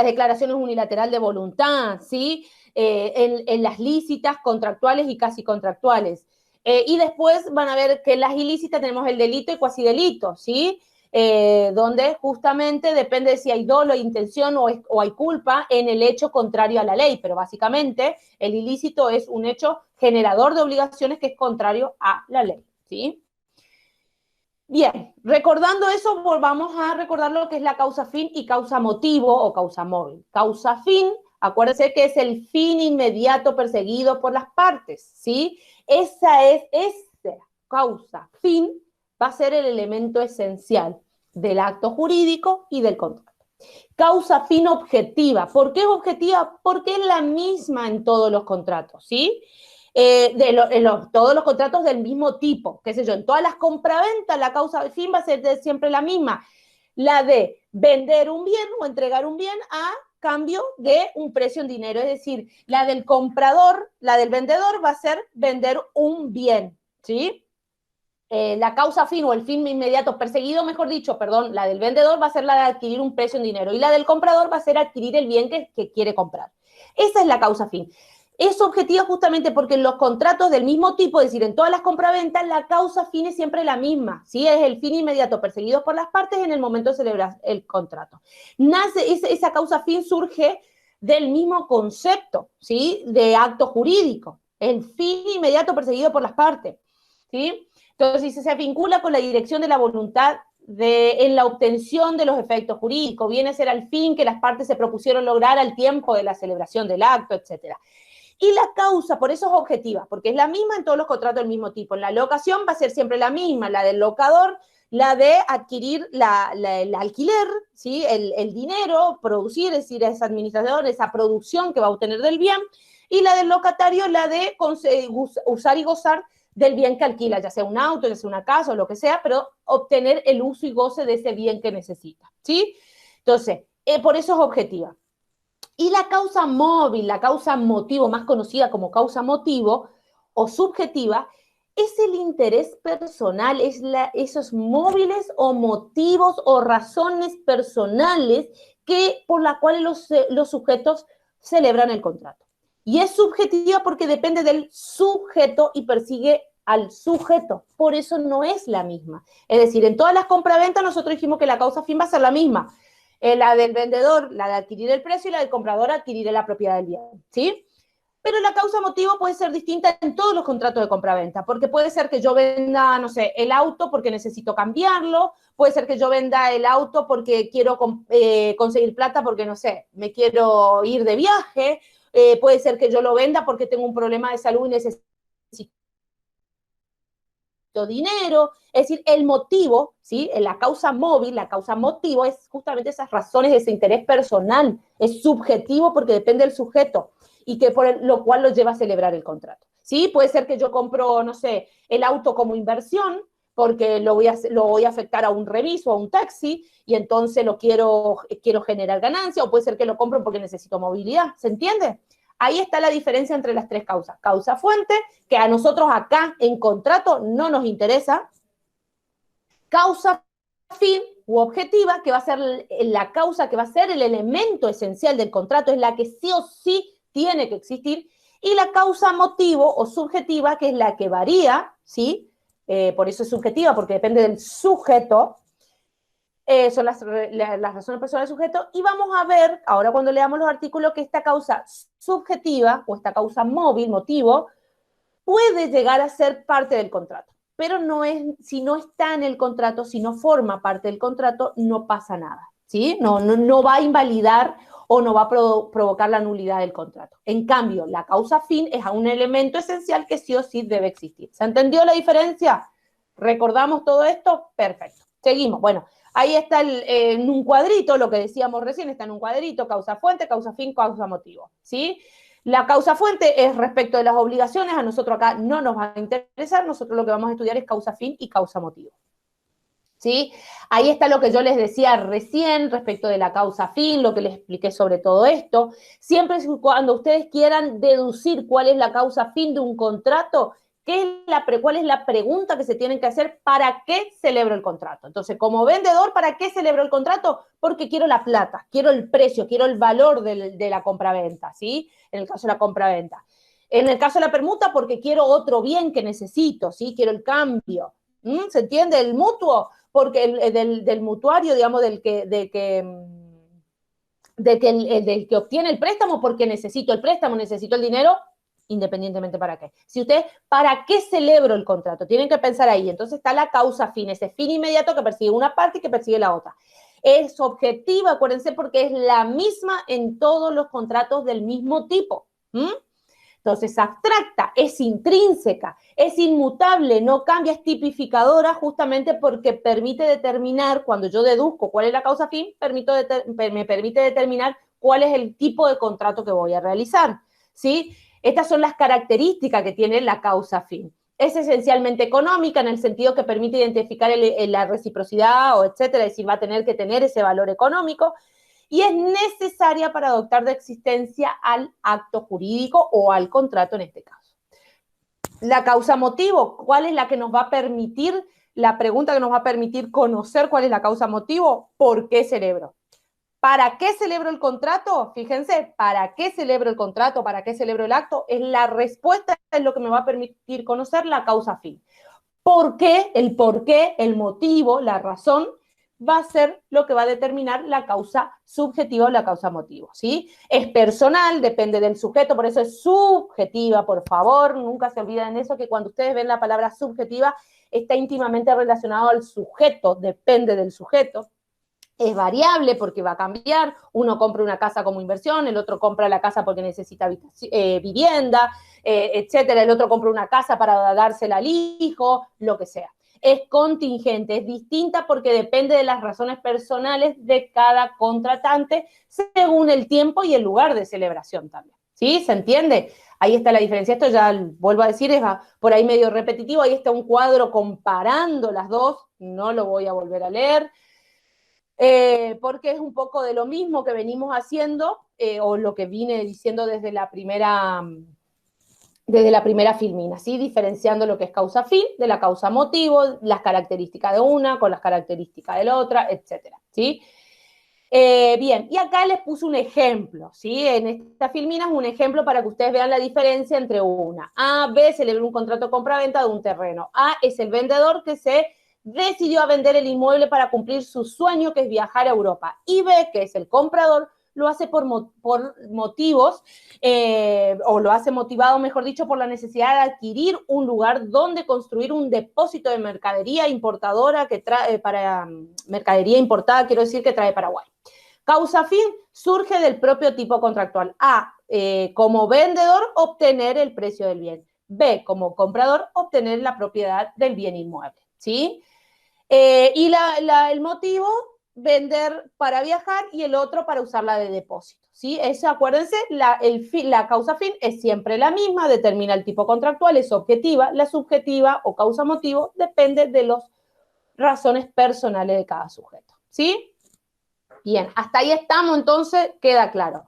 declaraciones unilaterales de voluntad, ¿sí? En las lícitas, contractuales y casi contractuales. Y después van a ver que en las ilícitas tenemos el delito y cuasi delito, ¿sí? Donde justamente depende de si hay dolo, intención o hay culpa en el hecho contrario a la ley, pero básicamente el ilícito es un hecho generador de obligaciones que es contrario a la ley, ¿sí? Bien, recordando eso, volvamos a recordar lo que es la causa fin y causa motivo o causa móvil. Causa fin, acuérdense que es el fin inmediato perseguido por las partes, ¿sí? Esa causa fin va a ser el elemento esencial del acto jurídico y del contrato. Causa fin objetiva. ¿Por qué es objetiva? Porque es la misma en todos los contratos, ¿sí? Todos los contratos del mismo tipo, qué sé yo, en todas las compraventas la causa fin va a ser siempre la misma, la de vender un bien o entregar un bien a cambio de un precio en dinero, es decir, la del comprador, la del vendedor va a ser vender un bien, ¿sí? La causa fin o el fin inmediato perseguido, mejor dicho, perdón, la del vendedor va a ser la de adquirir un precio en dinero y la del comprador va a ser adquirir el bien que quiere comprar. Esa es la causa fin. Es objetiva justamente porque en los contratos del mismo tipo, es decir, en todas las compraventas, la causa fin es siempre la misma, ¿sí? Es el fin inmediato perseguido por las partes en el momento de celebrar el contrato. Esa causa fin surge del mismo concepto, ¿sí? De acto jurídico, el fin inmediato perseguido por las partes, ¿sí? Entonces, si se vincula con la dirección de la voluntad en la obtención de los efectos jurídicos, viene a ser al fin que las partes se propusieron lograr al tiempo de la celebración del acto, etcétera. Y la causa, por eso es objetiva, porque es la misma en todos los contratos del mismo tipo. En la locación va a ser siempre la misma, la del locador, la de adquirir el alquiler, ¿sí? El dinero, producir, es decir, esa administración, esa producción que va a obtener del bien, y la del locatario, la de usar y gozar del bien que alquila, ya sea un auto, ya sea una casa o lo que sea, pero obtener el uso y goce de ese bien que necesita, ¿sí? Entonces, por eso es objetiva. Y la causa móvil, la causa motivo, más conocida como causa motivo o subjetiva, es el interés personal, es esos móviles o motivos o razones personales por las cuales los sujetos celebran el contrato. Y es subjetiva porque depende del sujeto y persigue al sujeto. Por eso no es la misma. Es decir, en todas las compraventas nosotros dijimos que la causa fin va a ser la misma. La del vendedor, la de adquirir el precio, y la del comprador, adquirir la propiedad del bien, ¿sí? Pero la causa motivo puede ser distinta en todos los contratos de compraventa, porque puede ser que yo venda, no sé, el auto porque necesito cambiarlo, puede ser que yo venda el auto porque quiero conseguir plata porque, no sé, me quiero ir de viaje, puede ser que yo lo venda porque tengo un problema de salud y necesito dinero, es decir, el motivo, ¿sí? La causa móvil, la causa motivo es justamente esas razones de ese interés personal, es subjetivo porque depende del sujeto y que por lo cual lo lleva a celebrar el contrato, ¿sí? Puede ser que yo compro, no sé, el auto como inversión porque lo voy a afectar a un reviso, a un taxi, y entonces quiero generar ganancia, o puede ser que lo compro porque necesito movilidad, ¿se entiende? Ahí está la diferencia entre las tres causas. Causa fuente, que a nosotros acá en contrato no nos interesa. Causa fin u objetiva, que va a ser la causa, que va a ser el elemento esencial del contrato, es la que sí o sí tiene que existir. Y la causa motivo o subjetiva, que es la que varía, ¿sí? Por eso es subjetiva, porque depende del sujeto. Son las razones personales del sujeto, y vamos a ver, ahora cuando leamos los artículos, que esta causa subjetiva o esta causa móvil, motivo, puede llegar a ser parte del contrato, pero si no está en el contrato, si no forma parte del contrato, no pasa nada, ¿sí? No va a invalidar o no va a provocar la nulidad del contrato. En cambio, la causa fin es un elemento esencial que sí o sí debe existir. ¿Se entendió la diferencia? ¿Recordamos todo esto? Perfecto. Seguimos. Bueno, ahí está en un cuadrito, lo que decíamos recién, está en un cuadrito, causa fuente, causa fin, causa motivo, ¿sí? La causa fuente es respecto de las obligaciones, a nosotros acá no nos va a interesar, nosotros lo que vamos a estudiar es causa fin y causa motivo, ¿sí? Ahí está lo que yo les decía recién respecto de la causa fin, lo que les expliqué sobre todo esto. Siempre cuando ustedes quieran deducir cuál es la causa fin de un contrato, ¿cuál es la pregunta que se tienen que hacer? ¿Para qué celebro el contrato? Entonces, como vendedor, ¿para qué celebro el contrato? Porque quiero la plata, quiero el precio, quiero el valor de la compraventa, ¿sí? En el caso de la compraventa. En el caso de la permuta, porque quiero otro bien que necesito, ¿sí? Quiero el cambio. ¿Se entiende? El mutuo, porque del mutuario, digamos, del que obtiene el préstamo, porque necesito el préstamo, necesito el dinero, independientemente para qué. Si ustedes, ¿para qué celebro el contrato? Tienen que pensar ahí. Entonces está la causa fin, ese fin inmediato que persigue una parte y que persigue la otra. Es objetiva, acuérdense, porque es la misma en todos los contratos del mismo tipo. Entonces, abstracta, es intrínseca, es inmutable, no cambia, es tipificadora justamente porque permite determinar, cuando yo deduzco cuál es la causa fin, me permite determinar cuál es el tipo de contrato que voy a realizar, ¿sí? Estas son las características que tiene la causa fin. Es esencialmente económica en el sentido que permite identificar la reciprocidad o etcétera, es decir, va a tener que tener ese valor económico, y es necesaria para adoptar de existencia al acto jurídico o al contrato en este caso. La causa motivo, ¿cuál es la que nos va a permitir, la pregunta que nos va a permitir conocer cuál es la causa motivo? ¿Por qué celebro? ¿Para qué celebro el contrato? Fíjense, ¿para qué celebro el contrato? ¿Para qué celebro el acto? Es la respuesta, es lo que me va a permitir conocer la causa fin. ¿Por qué? El motivo, la razón, va a ser lo que va a determinar la causa subjetiva o la causa motivo, ¿sí? Es personal, depende del sujeto, por eso es subjetiva, por favor, nunca se olviden eso, que cuando ustedes ven la palabra subjetiva, está íntimamente relacionado al sujeto, depende del sujeto. Es variable porque va a cambiar, uno compra una casa como inversión, el otro compra la casa porque necesita vivienda, etcétera, el otro compra una casa para dársela al hijo, lo que sea. Es contingente, es distinta porque depende de las razones personales de cada contratante según el tiempo y el lugar de celebración también. ¿Sí? ¿Se entiende? Ahí está la diferencia. Esto ya vuelvo a decir, es por ahí medio repetitivo. Ahí está un cuadro comparando las dos. No lo voy a volver a leer. Porque es un poco de lo mismo que venimos haciendo, o lo que vine diciendo desde la primera filmina, ¿sí? Diferenciando lo que es causa-fin de la causa-motivo, las características de una con las características de la otra, etcétera, ¿sí? Bien, y acá les puse un ejemplo, ¿sí? En esta filmina es un ejemplo para que ustedes vean la diferencia entre una. A, B, celebra un contrato de compra-venta de un terreno. A es el vendedor que se decidió a vender el inmueble para cumplir su sueño, que es viajar a Europa. Y B, que es el comprador, lo hace por motivos, o lo hace motivado, mejor dicho, por la necesidad de adquirir un lugar donde construir un depósito de mercadería importadora que trae para mercadería importada, quiero decir, que trae Paraguay. Causa fin surge del propio tipo contractual. A, como vendedor, obtener el precio del bien. B, como comprador, obtener la propiedad del bien inmueble, ¿sí? Y el motivo, vender para viajar y el otro para usarla de depósito, ¿sí? Eso, acuérdense, la causa fin es siempre la misma, determina el tipo contractual, es objetiva, la subjetiva o causa motivo depende de las razones personales de cada sujeto, ¿sí? Bien, hasta ahí estamos, entonces queda claro.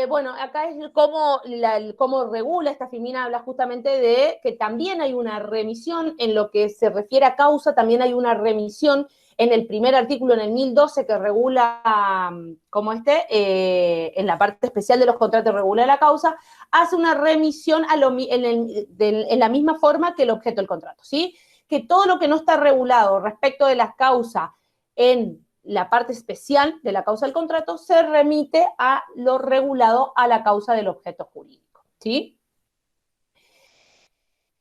Bueno, acá es cómo regula esta filmina, habla justamente de que también hay una remisión en lo que se refiere a causa, también hay una remisión en el primer artículo, en el 1012, que regula, como en la parte especial de los contratos regula la causa, hace una remisión en la misma forma que el objeto del contrato, ¿sí? Que todo lo que no está regulado respecto de las causas en la parte especial de la causa del contrato se remite a lo regulado a la causa del objeto jurídico, ¿sí?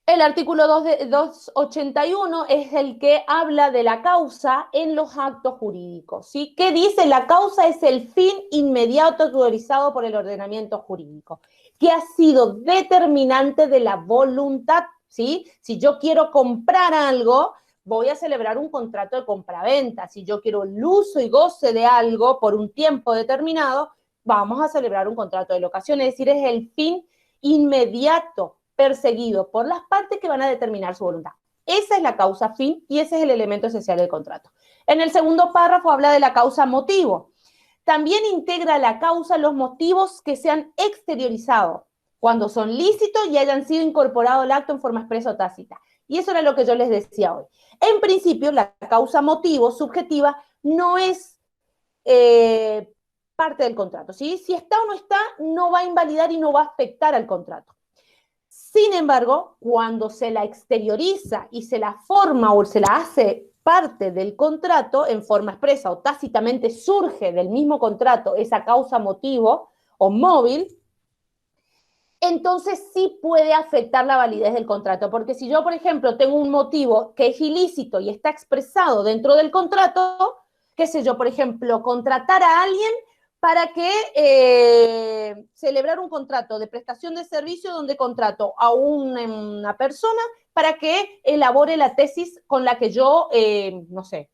El artículo 281 es el que habla de la causa en los actos jurídicos, ¿sí? ¿Qué dice? La causa es el fin inmediato autorizado por el ordenamiento jurídico, que ha sido determinante de la voluntad, ¿sí? Si yo quiero comprar algo, voy a celebrar un contrato de compraventa. Si yo quiero el uso y goce de algo por un tiempo determinado, vamos a celebrar un contrato de locación. Es decir, es el fin inmediato perseguido por las partes que van a determinar su voluntad. Esa es la causa fin y ese es el elemento esencial del contrato. En el segundo párrafo habla de la causa motivo. También integra la causa los motivos que se han exteriorizado cuando son lícitos y hayan sido incorporados al acto en forma expresa o tácita. Y eso era lo que yo les decía hoy. En principio, la causa motivo subjetiva no es parte del contrato, ¿sí? Si está o no está, no va a invalidar y no va a afectar al contrato. Sin embargo, cuando se la exterioriza y se la forma o se la hace parte del contrato en forma expresa o tácitamente surge del mismo contrato esa causa motivo o móvil, entonces sí puede afectar la validez del contrato. Porque si yo, por ejemplo, tengo un motivo que es ilícito y está expresado dentro del contrato, qué sé yo, por ejemplo, contratar a alguien para que celebrar un contrato de prestación de servicio donde contrato a una persona para que elabore la tesis con la que yo, no sé,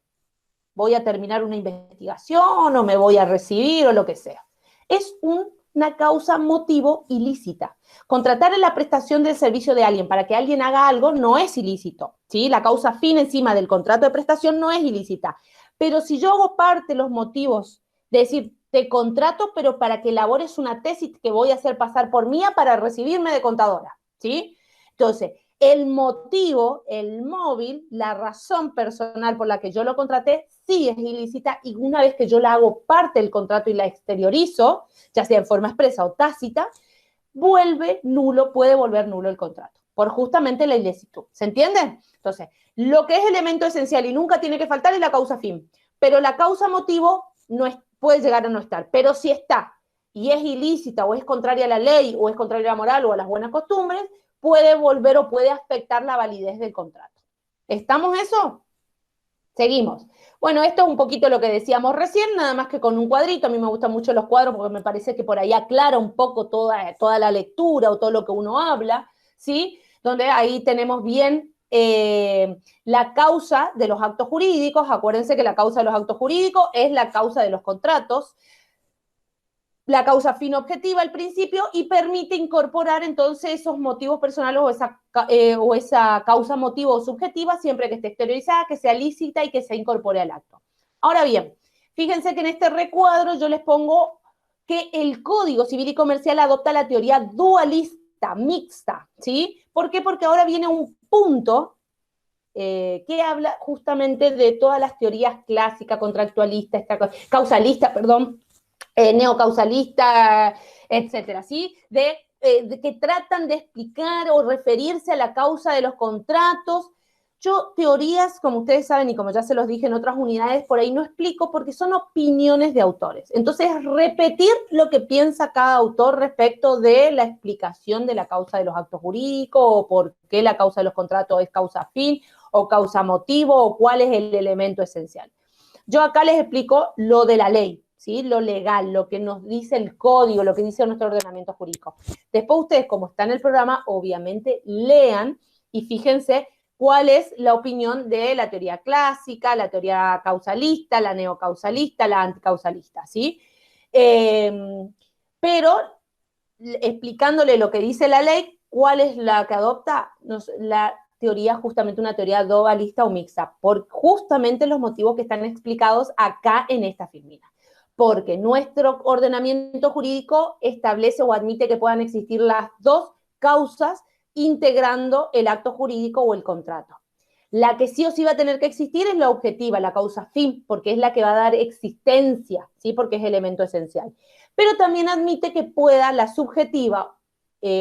voy a terminar una investigación o me voy a recibir o lo que sea. Es una causa motivo ilícita. Contratar en la prestación del servicio de alguien para que alguien haga algo no es ilícito, ¿sí? La causa fin encima del contrato de prestación no es ilícita. Pero si yo hago parte de los motivos de decir, te contrato, pero para que elabores una tesis que voy a hacer pasar por mía para recibirme de contadora, ¿sí? Entonces, El motivo, el móvil, la razón personal por la que yo lo contraté, sí es ilícita, y una vez que yo la hago parte del contrato y la exteriorizo, ya sea en forma expresa o tácita, vuelve nulo, puede volver nulo el contrato, por justamente la ilicitud. ¿Se entiende? Entonces, lo que es elemento esencial y nunca tiene que faltar es la causa fin, pero la causa motivo no es, puede llegar a no estar, pero si está y es ilícita o es contraria a la ley o es contraria a la moral o a las buenas costumbres, puede volver o puede afectar la validez del contrato. ¿Estamos eso? Seguimos. Bueno, esto es un poquito lo que decíamos recién, nada más que con un cuadrito. A mí me gustan mucho los cuadros porque me parece que por ahí aclara un poco toda la lectura o todo lo que uno habla, ¿sí? Donde ahí tenemos bien la causa de los actos jurídicos. Acuérdense que la causa de los actos jurídicos es la causa de los contratos. La causa fin objetiva al principio y permite incorporar entonces esos motivos personales o esa causa motivo subjetiva siempre que esté exteriorizada, que sea lícita y que se incorpore al acto. Ahora bien, fíjense que en este recuadro yo les pongo que el Código Civil y Comercial adopta la teoría dualista, mixta, ¿sí? ¿Por qué? Porque ahora viene un punto que habla justamente de todas las teorías clásicas, contractualistas, causalista, perdón, neocausalista, etcétera, ¿sí? De que tratan de explicar o referirse a la causa de los contratos. Yo teorías, como ustedes saben y como ya se los dije en otras unidades, por ahí no explico porque son opiniones de autores. Entonces, repetir lo que piensa cada autor respecto de la explicación de la causa de los actos jurídicos o por qué la causa de los contratos es causa fin o causa motivo o cuál es el elemento esencial. Yo acá les explico lo de la ley, ¿sí? Lo legal, lo que nos dice el código, lo que dice nuestro ordenamiento jurídico. Después ustedes, como está en el programa, obviamente lean y fíjense cuál es la opinión de la teoría clásica, la teoría causalista, la neocausalista, la anticausalista, ¿sí? Pero explicándole lo que dice la ley, cuál es la que adopta la teoría, justamente una teoría dualista o mixta, por justamente los motivos que están explicados acá en esta filmina. Porque nuestro ordenamiento jurídico establece o admite que puedan existir las dos causas integrando el acto jurídico o el contrato. La que sí o sí va a tener que existir es la objetiva, la causa fin, porque es la que va a dar existencia, ¿sí? Porque es elemento esencial. Pero también admite que pueda la subjetiva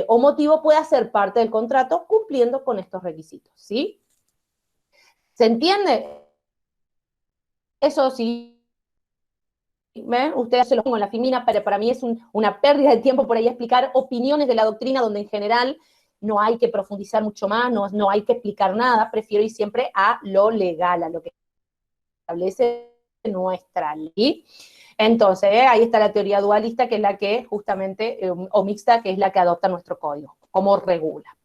o motivo pueda ser parte del contrato cumpliendo con estos requisitos, ¿sí? ¿Se entiende? Eso sí, ¿ven? Ustedes se lo pongo en la filmina, pero para mí es una pérdida de tiempo por ahí explicar opiniones de la doctrina donde en general no hay que profundizar mucho más, no hay que explicar nada, prefiero ir siempre a lo legal, a lo que establece nuestra ley. Entonces, ahí está la teoría dualista, que es la que justamente, o mixta, que es la que adopta nuestro código, como regula.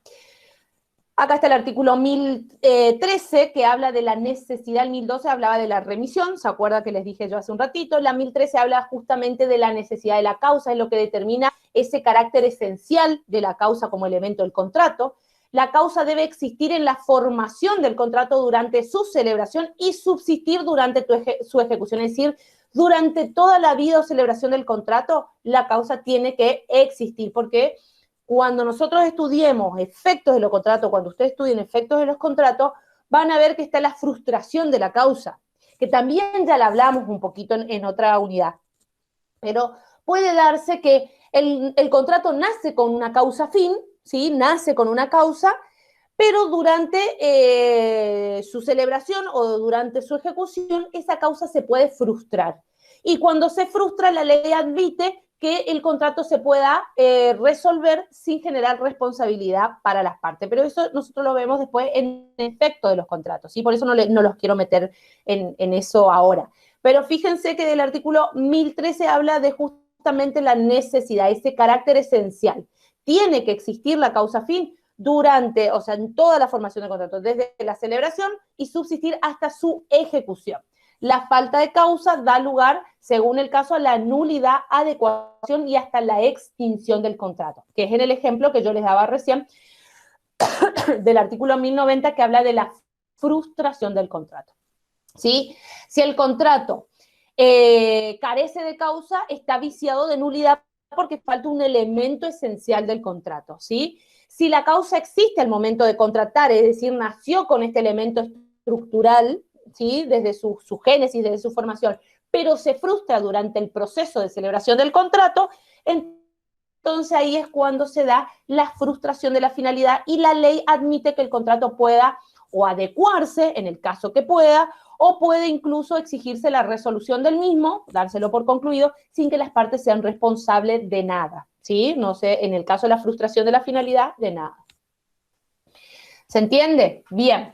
Acá está el artículo 1013, que habla de la necesidad. El 1012 hablaba de la remisión, ¿se acuerda que les dije yo hace un ratito? La 1013 habla justamente de la necesidad de la causa, es lo que determina ese carácter esencial de la causa como elemento del contrato. La causa debe existir en la formación del contrato durante su celebración y subsistir durante su ejecución, es decir, durante toda la vida o celebración del contrato, la causa tiene que existir, porque cuando nosotros estudiemos efectos de los contratos, cuando ustedes estudien efectos de los contratos, van a ver que está la frustración de la causa, que también ya la hablamos un poquito en otra unidad. Pero puede darse que el contrato nace con una causa fin, ¿sí? Nace con una causa, pero durante su celebración o durante su ejecución, esa causa se puede frustrar. Y cuando se frustra, la ley admite que el contrato se pueda resolver sin generar responsabilidad para las partes. Pero eso nosotros lo vemos después en efecto de los contratos, ¿sí? Por eso no los quiero meter en eso ahora. Pero fíjense que del artículo 1013 habla de justamente la necesidad, ese carácter esencial. Tiene que existir la causa fin durante, o sea, en toda la formación del contrato, desde la celebración y subsistir hasta su ejecución. La falta de causa da lugar, según el caso, a la nulidad, adecuación y hasta la extinción del contrato, que es en el ejemplo que yo les daba recién del artículo 1090 que habla de la frustración del contrato. ¿Sí? Si el contrato carece de causa, está viciado de nulidad porque falta un elemento esencial del contrato, ¿sí? Si la causa existe al momento de contratar, es decir, nació con este elemento estructural, ¿sí? Desde su génesis, desde su formación, pero se frustra durante el proceso de celebración del contrato, entonces ahí es cuando se da la frustración de la finalidad y la ley admite que el contrato pueda o adecuarse, en el caso que pueda, o puede incluso exigirse la resolución del mismo, dárselo por concluido, sin que las partes sean responsables de nada, ¿sí? No sé, en el caso de la frustración de la finalidad, de nada. ¿Se entiende? Bien.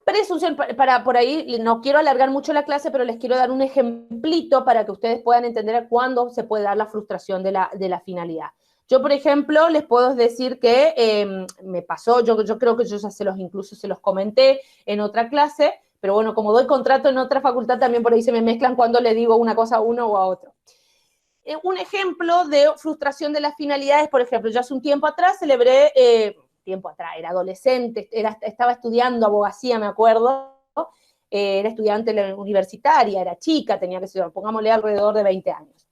Presunción, para por ahí, no quiero alargar mucho la clase, pero les quiero dar un ejemplito para que ustedes puedan entender cuándo se puede dar la frustración de la finalidad. Yo, por ejemplo, les puedo decir que me pasó, yo creo que yo ya incluso se los comenté en otra clase, pero bueno, como doy contrato en otra facultad, también por ahí se me mezclan cuando le digo una cosa a uno o a otro. Un ejemplo de frustración de las finalidades, por ejemplo, yo hace un tiempo atrás celebré, era adolescente, estaba estudiando abogacía, me acuerdo, era estudiante universitaria, era chica, tenía que ser, pongámosle alrededor de 20 años.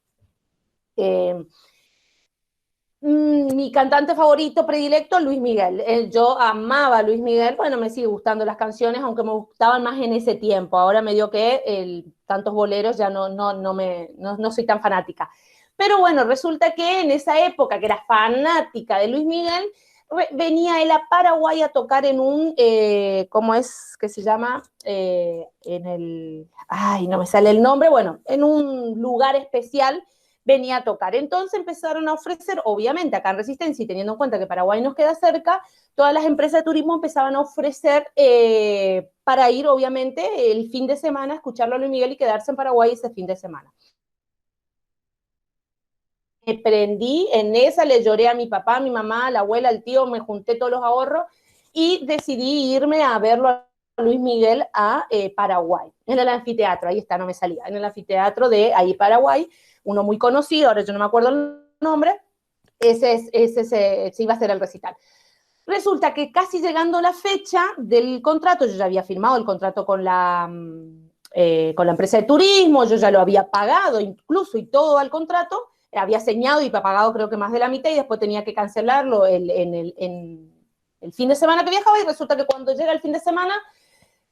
Mi cantante favorito predilecto, Luis Miguel. Yo amaba a Luis Miguel, bueno, me sigue gustando las canciones, aunque me gustaban más en ese tiempo. Ahora me dio que tantos boleros ya no soy tan fanática. Pero bueno, resulta que en esa época que era fanática de Luis Miguel, venía él a Paraguay a tocar en un, ¿cómo es que se llama? No me sale el nombre, bueno, en un lugar especial venía a tocar. Entonces empezaron a ofrecer, obviamente acá en Resistencia, y teniendo en cuenta que Paraguay nos queda cerca, todas las empresas de turismo empezaban a ofrecer para ir, obviamente, el fin de semana a escucharlo a Luis Miguel y quedarse en Paraguay ese fin de semana. Me prendí en esa, le lloré a mi papá, a mi mamá, a la abuela, al tío, me junté todos los ahorros y decidí irme a verlo a Luis Miguel a Paraguay, en el anfiteatro, ahí está, no me salía, en el anfiteatro de ahí Paraguay, uno muy conocido, ahora yo no me acuerdo el nombre, ese se iba a hacer el recital. Resulta que casi llegando la fecha del contrato, yo ya había firmado el contrato con la empresa de turismo, yo ya lo había pagado incluso y todo al contrato, había señado y pagado creo que más de la mitad y después tenía que cancelarlo en el fin de semana que viajaba y resulta que cuando llega el fin de semana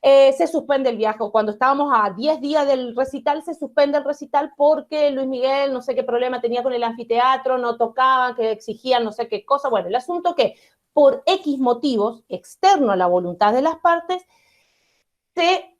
se suspende el viaje. Cuando estábamos a 10 días del recital, se suspende el recital porque Luis Miguel no sé qué problema tenía con el anfiteatro, no tocaban, que exigían no sé qué cosa. Bueno, el asunto que por X motivos, externo a la voluntad de las partes, se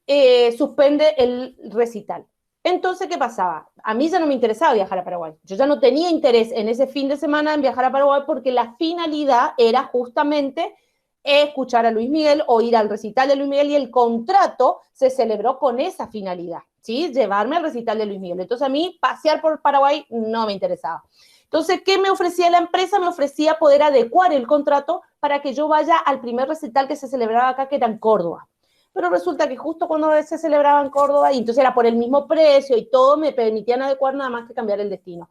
suspende el recital. Entonces, ¿qué pasaba? A mí ya no me interesaba viajar a Paraguay. Yo ya no tenía interés en ese fin de semana en viajar a Paraguay porque la finalidad era justamente escuchar a Luis Miguel o ir al recital de Luis Miguel y el contrato se celebró con esa finalidad, ¿sí? Llevarme al recital de Luis Miguel. Entonces, a mí pasear por Paraguay no me interesaba. Entonces, ¿qué me ofrecía la empresa? Me ofrecía poder adecuar el contrato para que yo vaya al primer recital que se celebraba acá, que era en Córdoba. Pero resulta que justo cuando se celebraba en Córdoba, y entonces era por el mismo precio y todo, me permitían adecuar nada más que cambiar el destino.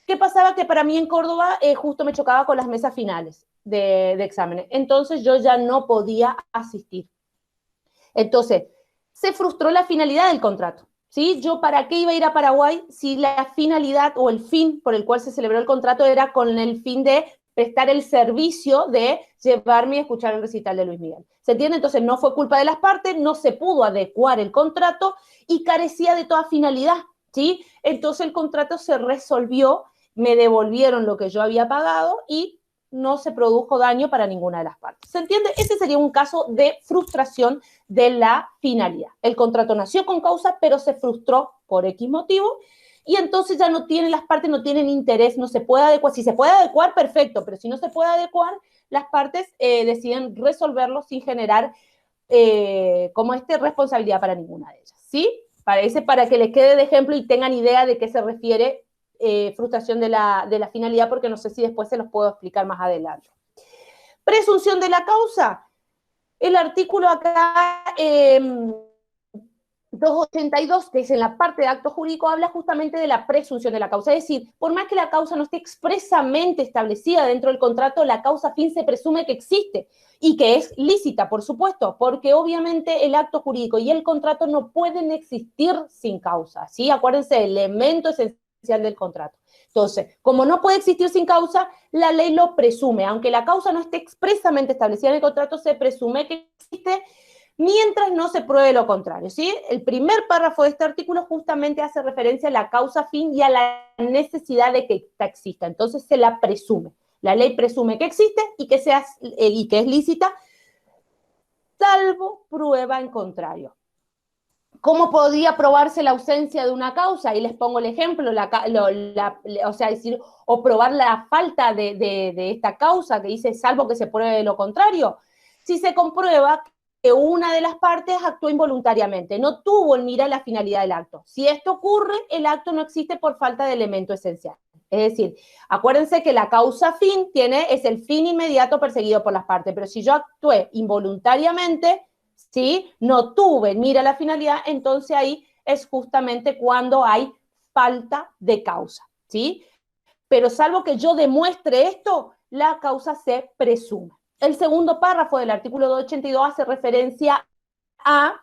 ¿Qué pasaba? Que para mí en Córdoba justo me chocaba con las mesas finales de exámenes. Entonces yo ya no podía asistir. Entonces, se frustró la finalidad del contrato. ¿Sí? Yo, ¿para qué iba a ir a Paraguay si la finalidad o el fin por el cual se celebró el contrato era con el fin de prestar el servicio de llevarme a escuchar el recital de Luis Miguel? ¿Se entiende? Entonces no fue culpa de las partes, no se pudo adecuar el contrato y carecía de toda finalidad, ¿sí? Entonces el contrato se resolvió, me devolvieron lo que yo había pagado y no se produjo daño para ninguna de las partes. ¿Se entiende? Ese sería un caso de frustración de la finalidad. El contrato nació con causa, pero se frustró por X motivo y entonces ya no tienen, las partes no tienen interés, no se puede adecuar. Si se puede adecuar, perfecto, pero si no se puede adecuar, las partes deciden resolverlo sin generar responsabilidad para ninguna de ellas. ¿Sí? Para que les quede de ejemplo y tengan idea de qué se refiere frustración de la finalidad, porque no sé si después se los puedo explicar más adelante. Presunción de la causa. El artículo acá 282, que es en la parte de acto jurídico, habla justamente de la presunción de la causa. Es decir, por más que la causa no esté expresamente establecida dentro del contrato, la causa fin se presume que existe y que es lícita, por supuesto, porque obviamente el acto jurídico y el contrato no pueden existir sin causa, ¿sí? Acuérdense, elemento esencial del contrato. Entonces, como no puede existir sin causa, la ley lo presume. Aunque la causa no esté expresamente establecida en el contrato, se presume que existe mientras no se pruebe lo contrario, ¿sí? El primer párrafo de este artículo justamente hace referencia a la causa fin y a la necesidad de que esta exista. Entonces, se la presume. La ley presume que existe y que es lícita, salvo prueba en contrario. ¿Cómo podría probarse la ausencia de una causa? Y les pongo el ejemplo, o sea, decir, o probar la falta de esta causa que dice salvo que se pruebe lo contrario. Si se comprueba que una de las partes actuó involuntariamente, no tuvo en mira la finalidad del acto. Si esto ocurre, el acto no existe por falta de elemento esencial. Es decir, acuérdense que la causa fin es el fin inmediato perseguido por las partes, pero si yo actué involuntariamente, ¿sí? No tuve en mira la finalidad, entonces ahí es justamente cuando hay falta de causa, ¿sí? Pero salvo que yo demuestre esto, la causa se presume. El segundo párrafo del artículo 282 hace referencia a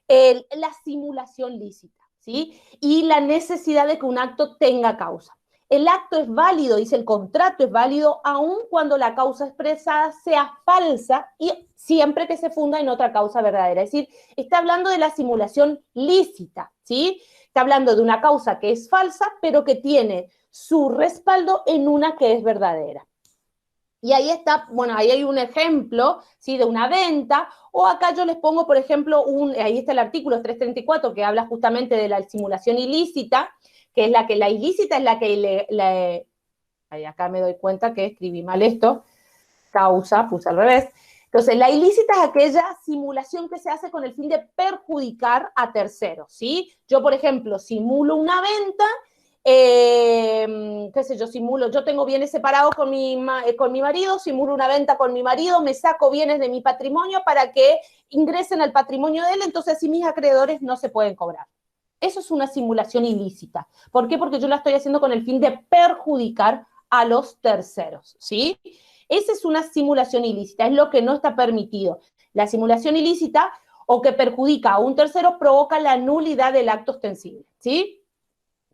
la simulación lícita, ¿sí? Y la necesidad de que un acto tenga causa. El acto es válido, dice el contrato es válido, aun cuando la causa expresada sea falsa y siempre que se funda en otra causa verdadera. Es decir, está hablando de la simulación lícita, ¿sí? Está hablando de una causa que es falsa, pero que tiene su respaldo en una que es verdadera. Y ahí está, bueno, ahí hay un ejemplo, ¿sí? De una venta, o acá yo les pongo, por ejemplo, ahí está el artículo 334 que habla justamente de la simulación ilícita, que es la ilícita es la que ahí acá me doy cuenta que escribí mal esto, causa, puse al revés. Entonces, la ilícita es aquella simulación que se hace con el fin de perjudicar a terceros, ¿sí? Yo, por ejemplo, simulo una venta, qué sé yo, yo tengo bienes separados con mi marido, simulo una venta con mi marido, me saco bienes de mi patrimonio para que ingresen al patrimonio de él, entonces así mis acreedores no se pueden cobrar. Eso es una simulación ilícita. ¿Por qué? Porque yo la estoy haciendo con el fin de perjudicar a los terceros, ¿sí? Esa es una simulación ilícita, es lo que no está permitido. La simulación ilícita o que perjudica a un tercero provoca la nulidad del acto ostensible, ¿sí?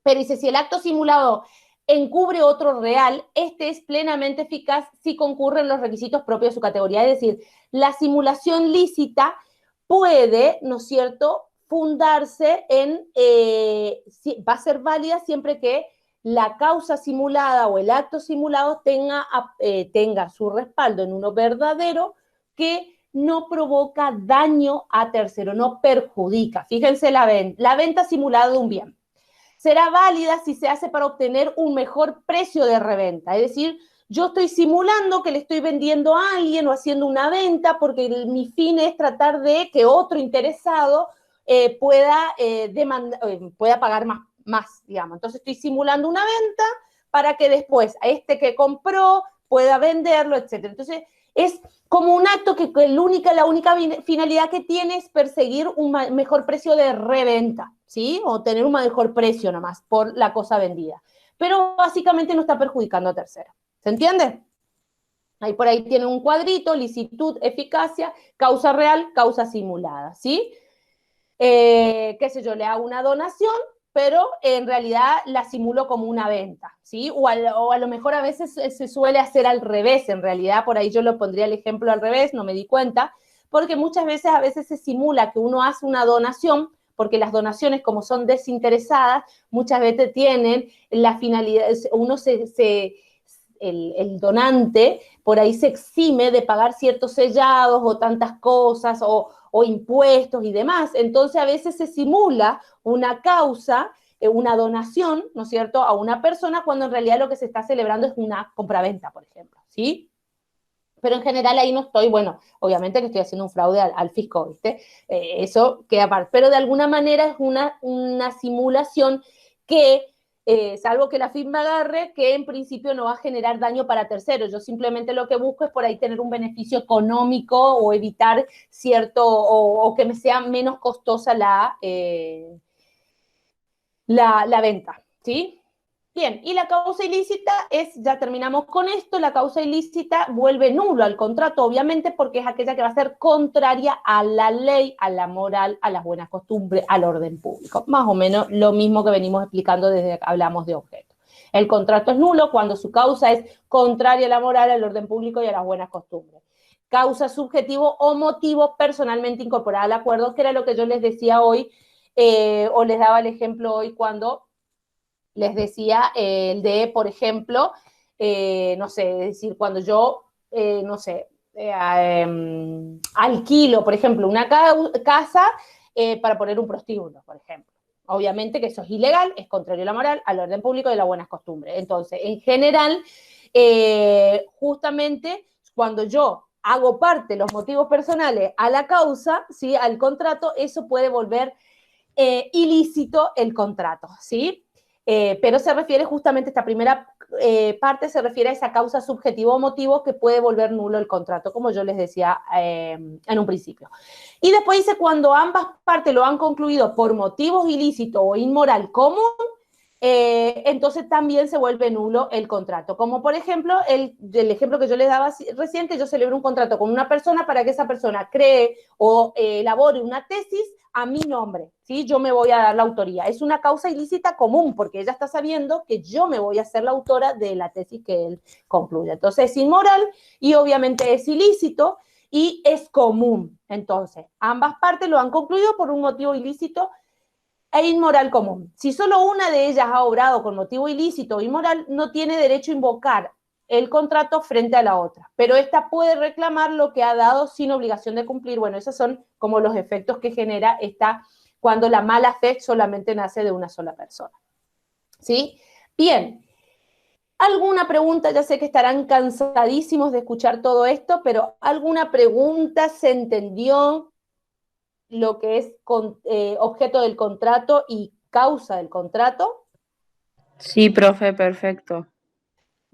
Pero dice, si el acto simulado encubre otro real, este es plenamente eficaz si concurren los requisitos propios de su categoría. Es decir, la simulación lícita puede, ¿no es cierto?, fundarse va a ser válida siempre que la causa simulada o el acto simulado tenga su respaldo en uno verdadero que no provoca daño a tercero, no perjudica. Fíjense la venta simulada de un bien. Será válida si se hace para obtener un mejor precio de reventa. Es decir, yo estoy simulando que le estoy vendiendo a alguien o haciendo una venta porque mi fin es tratar de que otro interesado pueda pagar más, digamos. Entonces estoy simulando una venta para que después a este que compró pueda venderlo, etc. Entonces es como un acto que la única finalidad que tiene es perseguir un mejor precio de reventa, ¿sí? O tener un mejor precio nomás por la cosa vendida. Pero básicamente no está perjudicando a terceros. ¿Se entiende? Ahí por ahí tiene un cuadrito, licitud, eficacia, causa real, causa simulada, ¿sí? Qué sé yo, le hago una donación, pero en realidad la simulo como una venta, ¿sí? O a lo mejor a veces se suele hacer al revés, en realidad, por ahí yo lo pondría el ejemplo al revés, no me di cuenta, porque muchas veces a veces se simula que uno hace una donación, porque las donaciones como son desinteresadas, muchas veces tienen la finalidad, el donante por ahí se exime de pagar ciertos sellados o tantas cosas o impuestos y demás. Entonces, a veces se simula una causa, una donación, ¿no es cierto?, a una persona cuando en realidad lo que se está celebrando es una compraventa, por ejemplo, ¿sí? Pero en general ahí no estoy, bueno, obviamente que estoy haciendo un fraude al fisco, ¿viste? Eso queda aparte. Pero de alguna manera es una simulación que, salvo que la firma agarre, que en principio no va a generar daño para terceros. Yo simplemente lo que busco es por ahí tener un beneficio económico o evitar o que me sea menos costosa la venta, ¿sí? Bien, y la causa ilícita ya terminamos con esto, la causa ilícita vuelve nulo al contrato, obviamente, porque es aquella que va a ser contraria a la ley, a la moral, a las buenas costumbres, al orden público. Más o menos lo mismo que venimos explicando desde que hablamos de objeto. El contrato es nulo cuando su causa es contraria a la moral, al orden público y a las buenas costumbres. Causa, subjetivo o motivo personalmente incorporada al acuerdo, que era lo que yo les decía hoy, o les daba el ejemplo hoy cuando les decía el de, por ejemplo, no sé, es decir, cuando yo, no sé, alquilo, por ejemplo, una casa para poner un prostíbulo, por ejemplo. Obviamente que eso es ilegal, es contrario a la moral, al orden público y a las buenas costumbres. Entonces, en general, justamente cuando yo hago parte de los motivos personales a la causa, ¿sí? Al contrato, eso puede volver ilícito el contrato, ¿sí? Pero se refiere justamente, esta primera parte se refiere a esa causa subjetiva o motivo que puede volver nulo el contrato, como yo les decía en un principio. Y después dice, cuando ambas partes lo han concluido por motivos ilícitos o inmoral común, entonces también se vuelve nulo el contrato. Como por ejemplo, el ejemplo que yo les daba recién, que yo celebro un contrato con una persona para que esa persona cree o elabore una tesis a mi nombre, ¿sí? Yo me voy a dar la autoría. Es una causa ilícita común, porque ella está sabiendo que yo me voy a ser la autora de la tesis que él concluye. Entonces es inmoral y obviamente es ilícito y es común. Entonces, ambas partes lo han concluido por un motivo ilícito e inmoral común. Si solo una de ellas ha obrado con motivo ilícito o inmoral, no tiene derecho a invocar el contrato frente a la otra, pero esta puede reclamar lo que ha dado sin obligación de cumplir. Bueno, esos son como los efectos que genera esta cuando la mala fe solamente nace de una sola persona. ¿Sí? Bien. ¿Alguna pregunta? Ya sé que estarán cansadísimos de escuchar todo esto, pero ¿alguna pregunta? ¿Se entendió lo que es objeto del contrato y causa del contrato? Sí, profe, perfecto.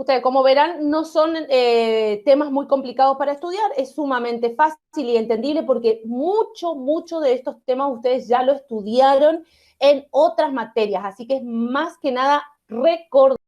Ustedes, como verán, no son temas muy complicados para estudiar, es sumamente fácil y entendible porque mucho de estos temas ustedes ya lo estudiaron en otras materias, así que es más que nada recordar